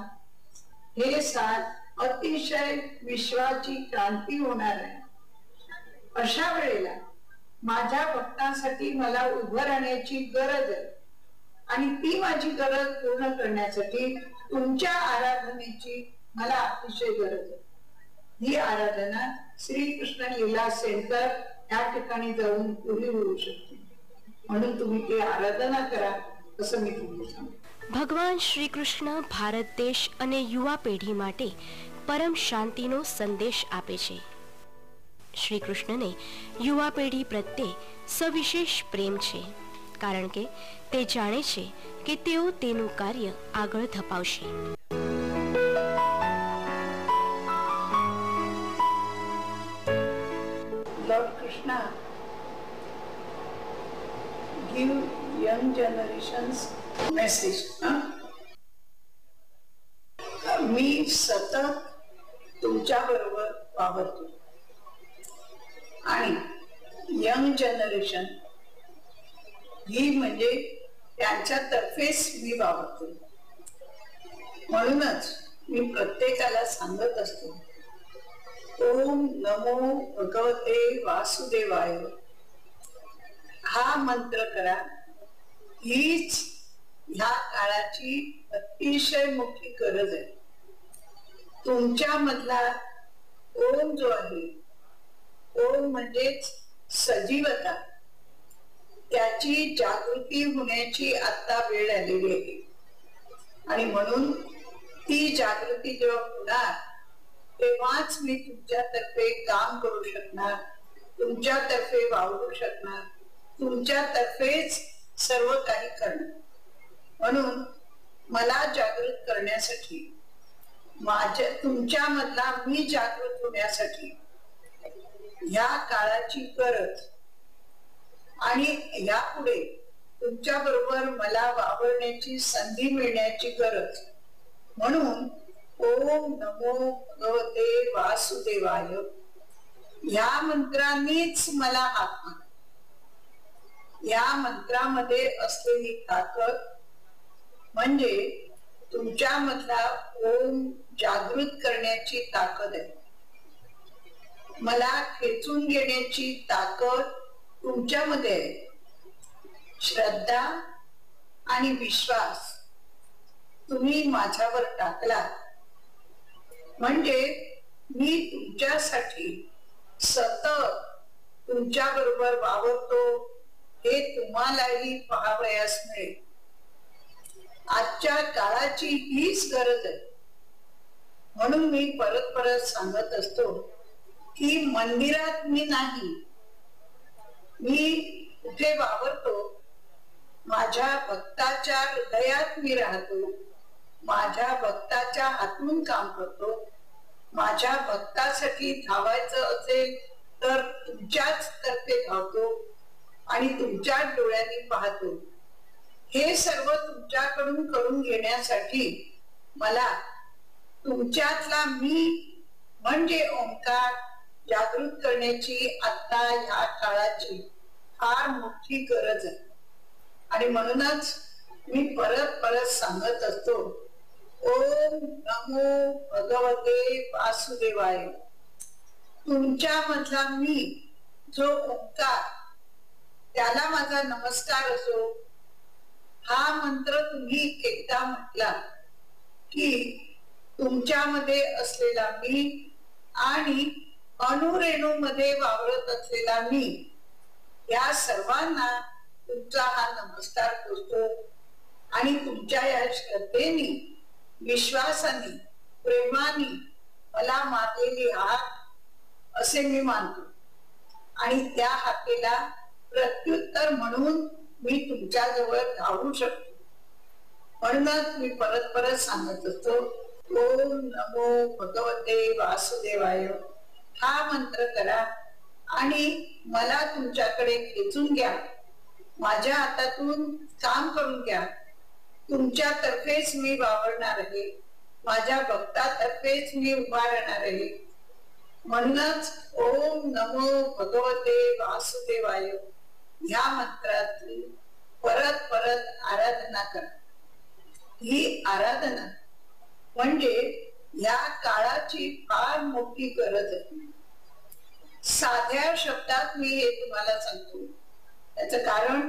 हे साल अतिशय विश्वाची क्रांती होणार आहे. अशा वेळेला माझ्या भक्तांसाठी मला उभं राहण्याची गरज आहे. आणि ती माझी गरज पूर्ण करण्यासाठी तुमच्या आराधनेची मला अतिशय गरज आहे. ही आराधना श्रीकृष्ण लीला सेंटर या ठिकाणी जाऊन पुरी होऊ शकते. म्हणून तुम्ही ती आराधना करा असं मी तुम्हाला सांगतो. ભગવાન શ્રી કૃષ્ણ ભારત દેશ અને યુવા પેઢી માટે પરમ શાંતિનો સંદેશ આપે છે. શ્રી કૃષ્ણને યુવા પેઢી પ્રત્યે સવિશેષ પ્રેમ છે, કારણ કે તે જાણે છે કે તેઓ તેનું કાર્ય આગળ ધપાવશે. Lord Krishna give young generations message. मी सतत तुमच्या बरोबर वावरतो आणि यंग जनरेशन ही म्हणजे त्यांच्यातर्फेच मी वावरतो. म्हणूनच मी प्रत्येकाला सांगत असतो, ओम नमो भगवते वासुदेवाय हा मंत्र करा. हीच ह्या काळाची अतिशय मोठी गरज आहे. तुमच्या मधला ओम जो आहे, ओम म्हणजेच सजीवता, त्याची जागृती होण्याची आता वेळ आलेली आहे. आणि म्हणून ती जागृती जेव्हा होणार तेव्हाच मी तुमच्यातर्फे काम करू शकणार, तुमच्यातर्फे वावरू शकणार, तुमच्यातर्फेच सर्व काही करणार. म्हणून मला जागृत करण्यासाठी, तुमच्या मधला मी जागृत होण्यासाठी या काळाची गरज आणि यापुढे तुमच्या बरोबर मला वावरण्याची संधी मिळण्याची गरज. म्हणून ओम नमो भगवते वासुदेवाय या मंत्रांनीच मला हाक मारा. या मंत्रामध्ये असलेली ताकद म्हणजे तुमच्या मधला ओम जागृत करण्याची ताकद आहे. मला खेचून घेण्याची ताकद तुमच्यामध्ये आहे. श्रद्धा आणि विश्वास तुम्ही माझ्यावर टाकला म्हणजे मी तुमच्यासाठी सतत तुमच्या बरोबर वावरतो हे तुम्हालाही पाहावयास मिळेल. आजच्या काळाची हीच गरज आहे. म्हणून मी परत परत सांगत असतो की मंदिरात मी नाही, मी कुठे वावरतो, माझ्या भक्ताच्या हृदयात मी राहतो, माझ्या भक्ताच्या हातून काम करतो. माझ्या भक्तासाठी धावायचं असेल तर तुमच्याच तर्फे धावतो आणि तुमच्याच डोळ्यांनी पाहतो. हे सर्व तुमच्याकडून करून घेण्यासाठी मला तुमच्यातला मी म्हणजे ओंकार जागृत करण्याची आता ह्या काळाची फार मोठी गरज आहे. आणि म्हणूनच मी परत परत सांगत असतो ओम नमो भगवते वासुदेवाय. तुमच्या मधला मी जो ओंकार, त्याला माझा नमस्कार असो. हा मंत्र तुम्ही एकदा म्हटला की तुमच्यामध्ये असलेला मी आणि अणुरेणू मध्ये वावरत असलेला मी, या सर्वांना तुमचा हा नमस्कार पोचतो. आणि तुमच्या या श्रद्धेने, विश्वासाने, प्रेमाने मला मारलेली हाक असे मी मानतो. आणि त्या हाकेला प्रत्युत्तर म्हणून मी तुमच्या जवळ धावू शकतो. म्हणूनच मी परत परत सांगत असतो ओम नमो भगवते वासुदेवाय. हा मंत्र करा आणि मला तुमच्याकडे खेचून घ्या. माझ्या हातातून काम करून घ्या. तुमच्या तर्फेच मी वावरणार आहे, माझ्या भक्तातर्फेच मी उभा राहणार आहे. म्हणूनच ओम नमो भगवते वासुदेवाय या मंत्रातली परत परत आराधना करा. ही आराधना म्हणजे या काळाची फार मोठी गरज आहे. साध्या शब्दात मी हे तुम्हाला सांगतो. त्याच कारण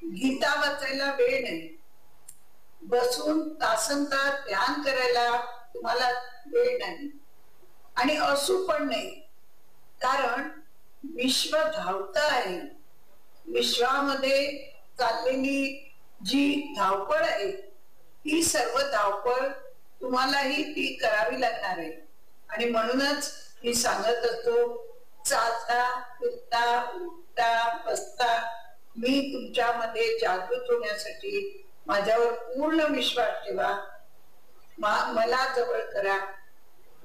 गीता वाचायला वेळ नाही, बसून तासनतास ध्यान करायला तुम्हाला वेळ नाही आणि असू पण नाही. कारण विश्व धावत आहे. विश्वामध्ये चाललेली जी धावपळ आहे ती सर्व धावपळ तुम्हालाही ती करावी लागणार आहे. आणि म्हणूनच मी सांगत असतो चालता, फिरता, उठता, बसता मी तुमच्यामध्ये जागृत होण्यासाठी माझ्यावर पूर्ण विश्वास ठेवा. मला जवळ करा,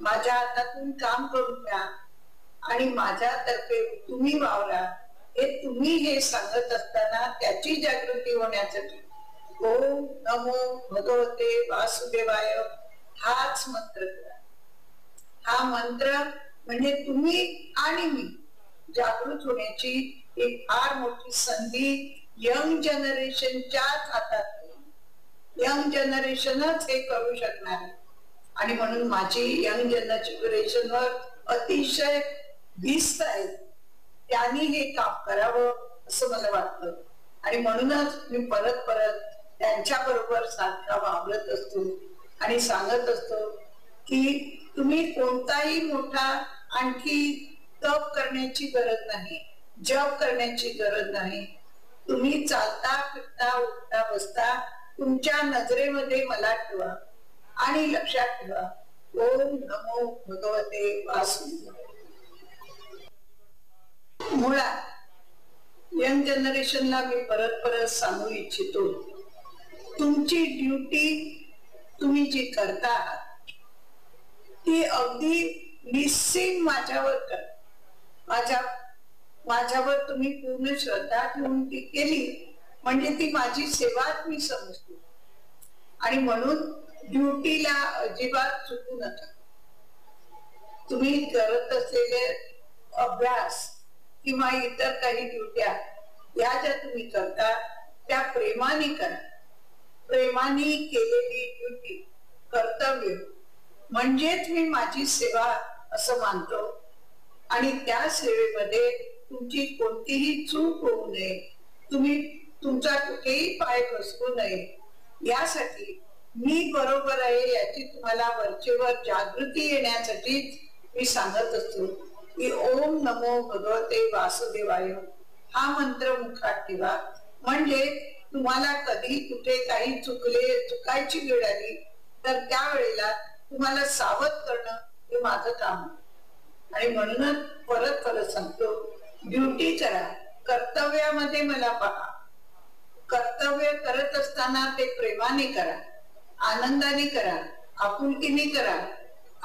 माझ्या हातातून काम करून द्या आणि माझ्यातर्फे तुम्ही वावरा. हे तुम्ही हे सांगत असताना त्याची जागृती होण्यासाठी ओम नमो भगवते वासुदेवाय हाच मंत्र करा. हा मंत्र म्हणजे तुम्ही आणि मी जागृत होण्याची एक फार मोठी संधी यंग जनरेशनच्याच हातात आहे. यंग जनरेशनच हे करू शकणार आहे. आणि म्हणून माझी यंग जनरेशनवर अतिशय भिस्त आहे. त्यांनी हे काम करावं असं मला वाटतं. आणि म्हणूनच मी परत परत त्यांच्या बरोबर सारखा वावरत असतो आणि सांगत असतो की तुम्ही कोणताही मोठा आणखी तप करण्याची गरज नाही, जप करण्याची गरज नाही. तुम्ही चालता फिरता उठता बसता तुमच्या नजरेमध्ये मला ठेवा आणि लक्षात ठेवा ओम नमो भगवते वासुदेवाय. मुळात यंग जनरेशनला मी परत परत सांगू इच्छितो, तुमची ड्युटी तुम्ही जी करता ती अगदी निश्चित माझ्यावर कर. माझ्यावर तुम्ही पूर्ण श्रद्धा ठेवून ती केली म्हणजे ती माझी सेवाच मी समजतो. आणि म्हणून ड्युटीला अजिबात चुकू नका. तुम्ही करत असलेले अभ्यास किंवा इतर काही ड्युट्या या ज्या तुम्ही करता त्या प्रेमाने करा. प्रेमाने केलेली ड्युटी, कर्तव्य म्हणजेच मी माझी सेवा असं मानतो. आणि त्या सेवेमध्ये तुमची कोणतीही चूक होऊ नये, तुम्ही तुमचा कुठेही पाय घसरू नये, यासाठी मी बरोबर आहे याची तुम्हाला वरचेवर जागृती येण्यासाठी मी सांगत असतो की ओम नमो भगवते वासुदेवाय हा मंत्र मुखात ठेवा. म्हणजे तुम्हाला कधी कुठे काही चुकायची वेळ आली तर त्यावेळेला तुम्हाला सावध करणं हे माझं काम. आणि म्हणूनच परत परत सांगतो, ड्युटी करा, कर्तव्यामध्ये मला पहा. कर्तव्य करत असताना ते प्रेमाने करा, आनंदाने करा, आपुलकीने करा.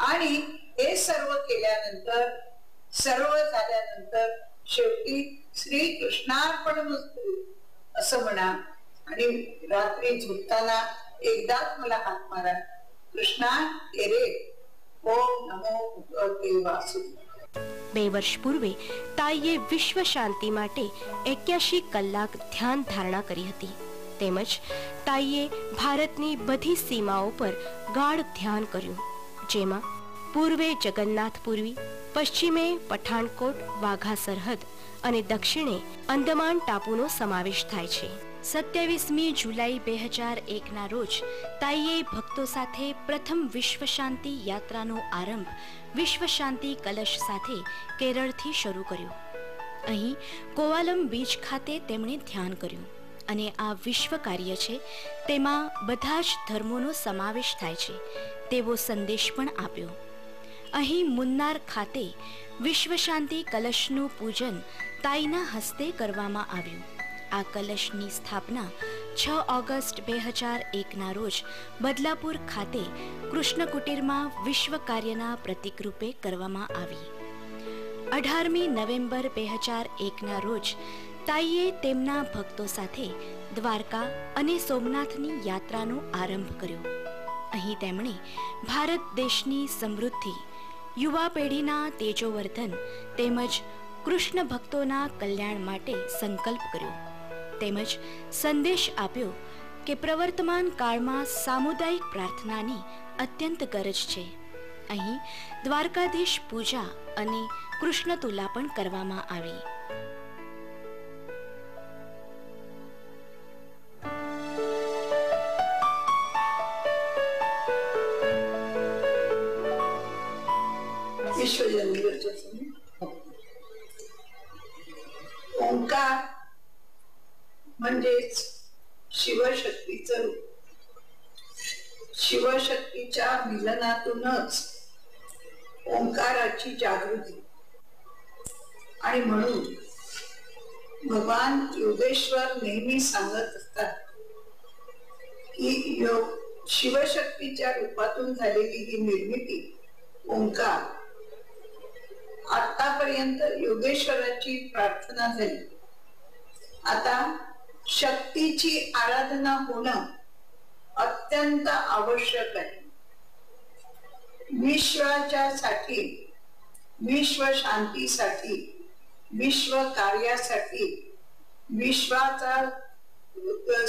आणि हे सर्व केल्यानंतर, सर्व झाल्यानंतर शेवटी श्री कृष्णार्पणमस्तु असं म्हणा. आणि रात्री झोपताना एकदाच मला हात मारा, कृष्णा एरे ओम नमो भगवते वासुदेवाय. 2 વર્ષ પૂર્વે તાઈએ વિશ્વ શાંતિ માટે 81 કલાક ધ્યાન ધારણા કરી હતી. તેમજ તાઈએ ભારતની બધી સીમાઓ પર ગાઢ ધ્યાન કર્યું, જેમાં પૂર્વે જગન્નાથપુરી, પશ્ચિમે પઠાણકોટ વાઘા સરહદ અને દક્ષિણે અંદમાન ટાપુનો સમાવેશ થાય છે. 27મી જુલાઈ 2001ના રોજ તાઈએ ભક્તો સાથે પ્રથમ વિશ્વ શાંતિ યાત્રાનો આરંભ વિશ્વ શાંતિ કલશ સાથે કેરળથી શરૂ કર્યો. અહીં કોવાલમ બીચ ખાતે તેમણે ધ્યાન કર્યું અને આ વિશ્વ કાર્ય છે તેમાં બધા જ ધર્મોનો સમાવેશ થાય છે તેવો સંદેશ પણ આપ્યો. અહીં મુન્નાર ખાતે વિશ્વ શાંતિ કલશનું પૂજન તાઈના હસ્તે કરવામાં આવ્યું. આ કલશની સ્થાપના 6 ઓગસ્ટ 2001ના રોજ બદલાપુર ખાતે કૃષ્ણ કુટીરમાં વિશ્વ કાર્યના પ્રતીક રૂપે કરવામાં આવી. 18મી નવેમ્બર 2001ના રોજ તાઈએ તેમના ભક્તો સાથે દ્વારકા અને સોમનાથની યાત્રાનો આરંભ કર્યો. અહીં તેમણે ભારત દેશની સમૃદ્ધિ, યુવા પેઢીના તેજોવર્ધન તેમજ કૃષ્ણ ભક્તોના કલ્યાણ માટે સંકલ્પ કર્યો. તેમજ સંદેશ આપ્યો કે પ્રવર્તમાન કાળમાં સામુદાયિક પ્રાર્થનાની અત્યંત ગરજ છે. અહીં દ્વારકાધીશ પૂજા અને કૃષ્ણ તુલા પણ કરવામાં આવી. ओंकार म्हणजेच शिवशक्तीचं रूप. शिवशक्तीच्या मिलनातूनच ओंकाराची जागृती. आणि म्हणून भगवान योगेश्वर नेहमी सांगत असतात की शिवशक्तीच्या रूपातून झालेली ही निर्मिती ओंकार. आतापर्यंत योगेश्वराची प्रार्थना झाली, आता शक्तीची आराधना होणं अत्यंत आवश्यक आहे. विश्वाच्या साठी, विश्व शांतीसाठी, विश्व कार्यासाठी, विश्वाचा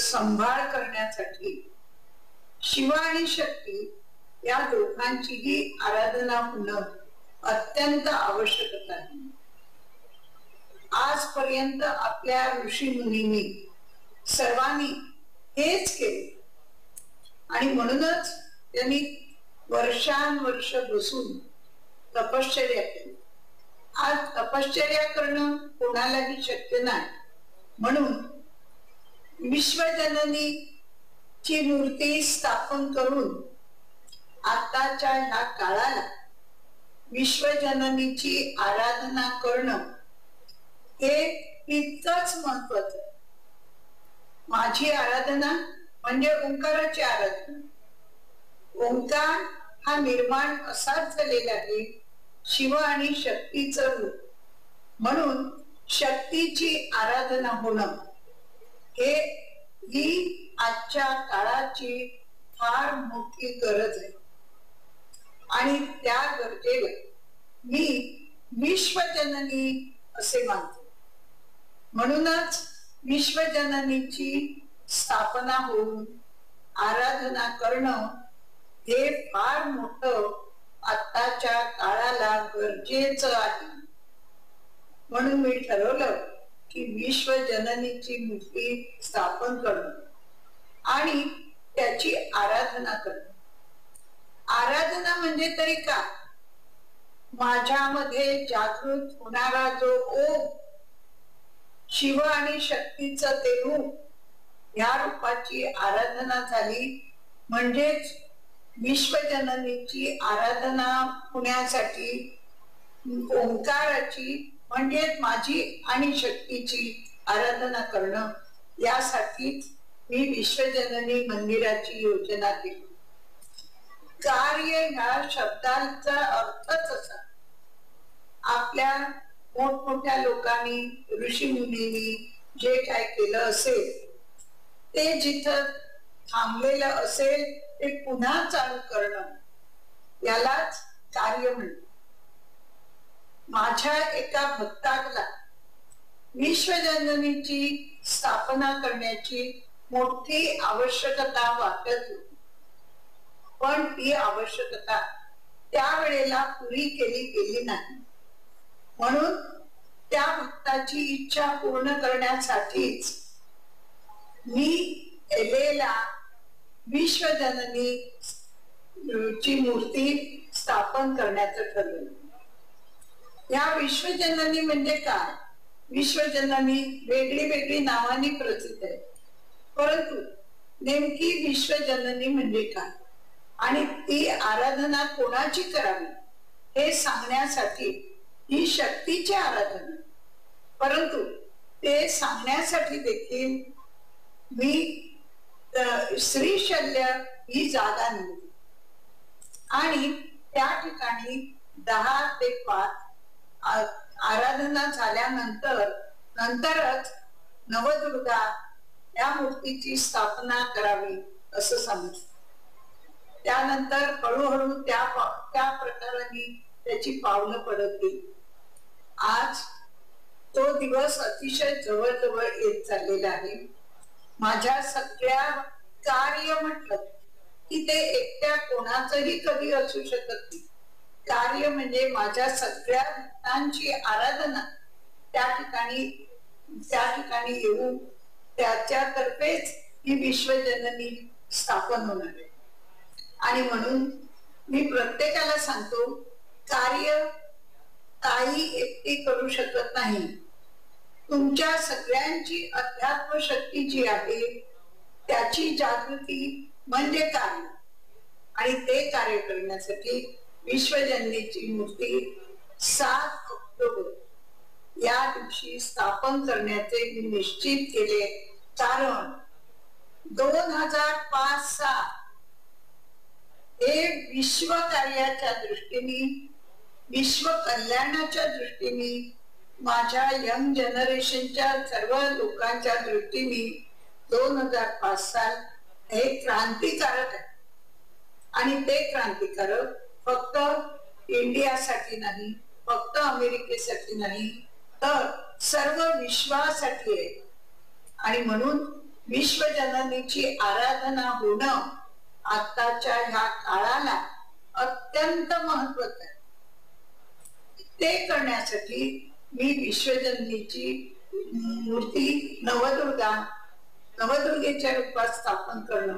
सांभाळ करण्यासाठी शिव आणि शक्ती या दोघांचीही आराधना होणं अत्यंत आवश्यक आहे. आजपर्यंत आपल्या ऋषी मुनींनी सर्वांनी हेच केले आणि म्हणूनच त्यांनी वर्षानुवर्ष बसून तपश्चर्या केली. आज तपश्चर्या करणं कोणालाही शक्य नाही. म्हणून विश्वजननीची मूर्ती स्थापन करून आताच्या ह्या काळाला विश्वजननीची आराधना करणं हे इतकंच महत्वाचं. माझी आराधना म्हणजे ओंकाराची आराधना. ओंकार हा निर्माण असाच झालेला आहे शिव आणि शक्तीचं रूप. म्हणून शक्तीची आराधना होणं ही आजच्या काळाची फार मोठी गरज आहे. आणि त्या गरजेला मी विश्वजननी असे मानतो. म्हणूनच विश्वजननीची स्थापना होऊन आराधना करणं हे फार मोठं आताच्या काळाला गरजेचं आहे. म्हणून मी ठरवलं की विश्वजननीची मूर्ती स्थापन करणं आणि त्याची आराधना करणं. आराधना म्हणजे तरी काय? माझ्यामध्ये जागृत होणारा जो ओम, शिव आणि शक्तीचं ते रूप, या रूपाची आराधना झाली. म्हणजेच विश्वजननीची आराधना होण्यासाठी ओंकाराची म्हणजेच माझी आणि शक्तीची आराधना करणं, यासाठीच मी विश्वजननी मंदिराची योजना केली. कार्य ह्या शब्दाचा अर्थच असा. आपल्या मोठमोठ्या लोकांनी, ऋषी मुनींनी जे काय केलं असेल ते जिथं थांबलेलं असेल ते पुन्हा चालू करणं, यालाच कार्य म्हणतात. माझ्या एका भक्ताला विश्वजननीची स्थापना करण्याची मोठी आवश्यकता वाटत होती. पण ती आवश्यकता त्यावेळेला पुरी केली गेली नाही. म्हणून त्या भक्ताची इच्छा पूर्ण करण्यासाठीच मी एलेला विश्वजननी ची मूर्ती स्थापन करण्याचं ठरवलं. या विश्वजननी म्हणजे काय? विश्वजननी वेगळी वेगळी नावानी प्रसिद्ध आहे. परंतु नेमकी विश्वजननी म्हणजे काय आणि ती आराधना कोणाची करावी हे सांगण्यासाठी ही शक्तीची आराधना. परंतु ते सांगण्यासाठी देखील मी श्रीशल्य ही जागा निवडली आणि त्या ठिकाणी 10 ते 5 आराधना झाल्यानंतरच नवदुर्गा या मूर्तीची स्थापना करावी असं सांगितलं. त्यानंतर हळूहळू त्या प्रकाराने त्याची पावलं पडत गेली. आज तो दिवस अतिशय जवळ येत चाललेला आहे. माझ्या सगळ्या कार्य म्हटलं की ते एकट्या कोणाचंही कधी असू शकत नाही. कार्य म्हणजे माझ्या सगळ्या भक्तांची आराधना त्या ठिकाणी येऊन त्याच्यातर्फेच ही विश्वजननी स्थापन होणार आहे. आणि म्हणून मी प्रत्येकाला सांगतो, कार्य काही एकटी करू शकत नाही. तुमच्या सगळ्यांची अध्यात्म शक्ती जी आहे त्याची जागृती म्हणजे कार्य. आणि ते कार्य करण्यासाठी विश्वजननीची मूर्ती 7 ऑक्टोबर या दिवशी स्थापन करण्याचे मी निश्चित केले. कारण 2005-6 हे विश्व कार्याच्या दृष्टीने, विश्व कल्याणाच्या दृष्टीने, माझ्या यंग जनरेशनच्या सर्व लोकांच्या दृष्टीने 2005 साल हे क्रांतिकारक आहे. आणि ते क्रांतिकारक फक्त इंडियासाठी नाही, फक्त अमेरिकेसाठी नाही, तर सर्व विश्वासाठी आहे. आणि म्हणून विश्वजननीची आराधना होणं आताच्या ह्या काळाला अत्यंत महत्वाचं आहे. ते करण्यासाठी मी विश्वजननीची मूर्ती नवदुर्गेच्या रूपात स्थापन करणं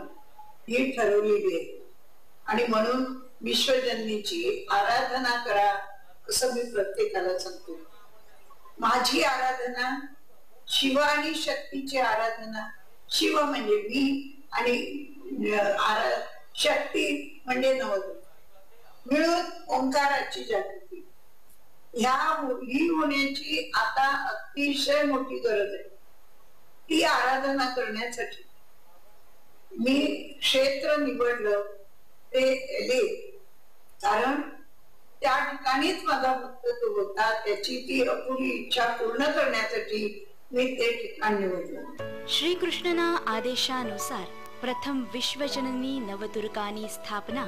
ही ठरवलेली आहे. आणि म्हणून विश्वजननीची आराधना करा असं मी प्रत्येकाला सांगतो. माझी आराधना शिव आणि शक्तीची आराधना. शिव म्हणजे मी आणि शक्ती म्हणजे नवदुर्गा मिळून ओंकाराची जागृती. ही होण्याची आता अतिशय मोठी गरज आहे. ती आराधना करण्यासाठी मी क्षेत्र निवडलं ते एले, कारण त्या ठिकाणीच माझा भक्तत्व होता. त्याची ती अपुरी इच्छा पूर्ण करण्यासाठी मी ते ठिकाण निवडलं. શ્રીકૃષ્ણના આદેશાનુસાર પ્રથમ વિશ્વજનની નવદુર્ગાની સ્થાપના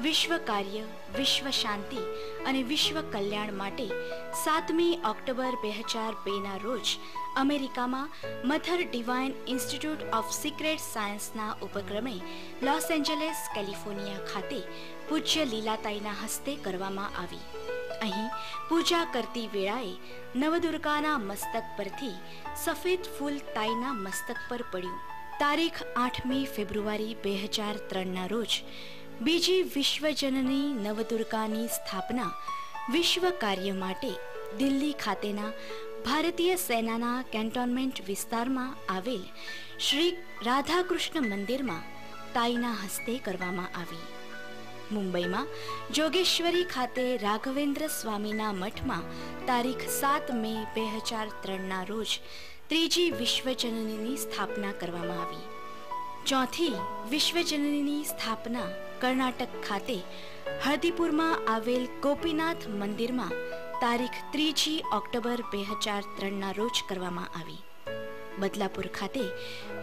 વિશ્વ કાર્ય, વિશ્વ શાંતિ અને વિશ્વ કલ્યાણ માટે 7મી ઓક્ટોબર 2002ના રોજ અમેરિકામાં mother divine institute of secret સાયન્સના ઉપક્રમે લોસ એન્જલસ, કેલિફોર્નિયા ખાતે પૂજ્ય લીલાતાઈના હસ્તે કરવામાં આવી. અહીં પૂજા કરતી વેળાએ નવદુર્ગાના મસ્તક પરથી સફેદ ફૂલ તાઈના મસ્તક પર પડ્યું. તારીખ 8મી ફેબ્રુઆરી 2003ના રોજ બીજી વિશ્વજનની નવદુર્ગાની સ્થાપના વિશ્વ કાર્ય માટે દિલ્હી ખાતેના ભારતીય સેનાના કેન્ટોનમેન્ટ વિસ્તારમાં આવેલ શ્રી રાધાકૃષ્ણ મંદિરમાં તાઈના હસ્તે કરવામાં આવી. મુંબઈમાં જોગેશ્વરી ખાતે રાઘવેન્દ્ર સ્વામીના મઠમાં તારીખ 7 મે 2003ના રોજ ત્રીજી વિશ્વજનનીની સ્થાપના કરવામાં આવી. ચોથી વિશ્વજનનીની સ્થાપના કર્ણાટક ખાતે હળદીપુરમાં આવેલ ગોપીનાથ મંદિરમાં તારીખ 3જી ઓક્ટોબર 2003ના રોજ કરવામાં આવી. બદલાપુર ખાતે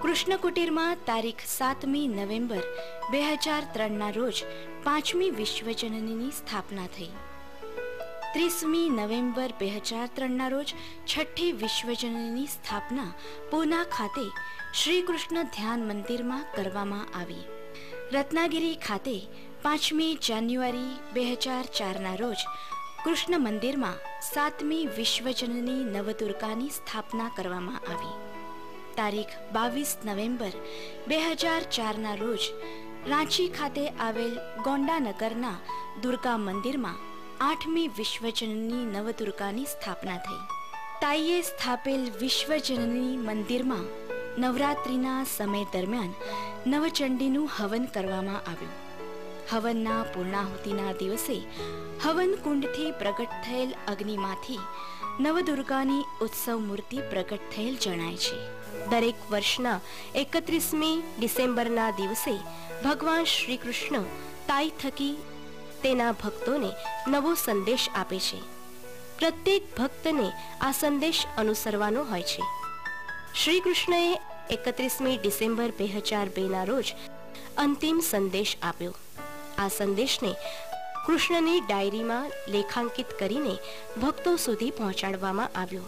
કૃષ્ણ કુટીરમાં તારીખ 7મી નવેમ્બર 2003ના રોજ 5મી વિશ્વજનનીની સ્થાપના થઈ. 30મી નવેમ્બર 2003ના રોજ 6ઠ્ઠી વિશ્વજનનીની સ્થાપના પૂના ખાતે શ્રી કૃષ્ણ ધ્યાન મંદિરમાં કરવામાં આવી. રત્નાગિરી ખાતે 5મી જાન્યુઆરી 2004ના રોજ કૃષ્ણ મંદિરમાં 7મી વિશ્વજનની નવદુર્ગાની સ્થાપના કરવામાં આવી. તારીખ 22 નવેમ્બર 2004ના રોજ રાંચી ખાતે આવેલ ગોંડાનગરના દુર્ગા મંદિરમાં 8મી વિશ્વજનની નવદુર્ગાની સ્થાપના થઈ. તાઈએ સ્થાપેલ વિશ્વજનની મંદિરમાં નવરાત્રિના સમય દરમિયાન નવચંડીનું હવન કરવામાં આવ્યું. હવનના પૂર્ણાહુતિના દિવસે હવન કુંડથી પ્રગટ થયેલ અગ્નિમાંથી નવદુર્ગાની ઉત્સવ મૂર્તિ પ્રગટ થયેલ જણાય છે. દરેક વર્ષના 31મી ડિસેમ્બરના દિવસે ભગવાન શ્રી કૃષ્ણ તાઈ થકી તેના ભક્તોને નવો સંદેશ આપે છે. પ્રત્યેક ભક્તને આ સંદેશ અનુસરવાનો હોય છે. શ્રી કૃષ્ણએ 31મી ડિસેમ્બર 2002ના રોજ અંતિમ સંદેશ આપ્યો. આ સંદેશને કૃષ્ણની ડાયરીમાં લેખાંકિત કરીને ભક્તો સુધી પહોંચાડવામાં આવ્યો.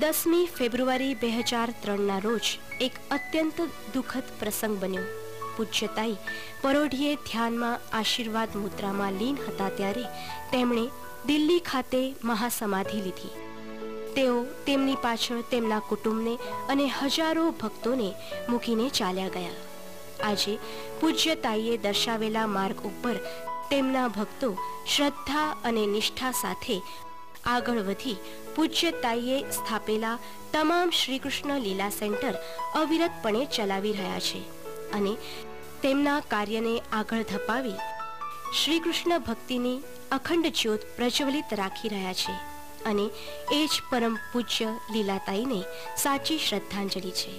10મી ફેબ્રુઆરી 2003ના રોજ એક અત્યંત દુઃખદ પ્રસંગ બન્યો. પૂજ્યતાઈ પરોઢીએ ધ્યાનમાં આશીર્વાદ મુદ્રામાં લીન હતા ત્યારે તેમણે દિલ્હી ખાતે મહાસમાધિ લીધી. તેઓ તેમની પાછળ તેમના કુટુંબને અને હજારો ભક્તોને મૂકીને ચાલ્યા ગયા. આજે પૂજ્યતાઈએ દર્શાવેલા માર્ગ ઉપર તેમના ભક્તો શ્રદ્ધા અને નિષ્ઠા સાથે આગળ વધી પૂજ્યતાઈએ સ્થાપેલા તમામ શ્રી કૃષ્ણ લીલા સેન્ટર અવિરતપણે ચલાવી રહ્યા છે અને તેમના કાર્યને આગળ ધપાવી શ્રી કૃષ્ણ ભક્તિની અખંડ જ્યોત પ્રજ્વલિત રાખી રહ્યા છે અને એ જ પરમ પૂજ્ય લીલાતાઈને સાચી શ્રદ્ધાંજલિ છે.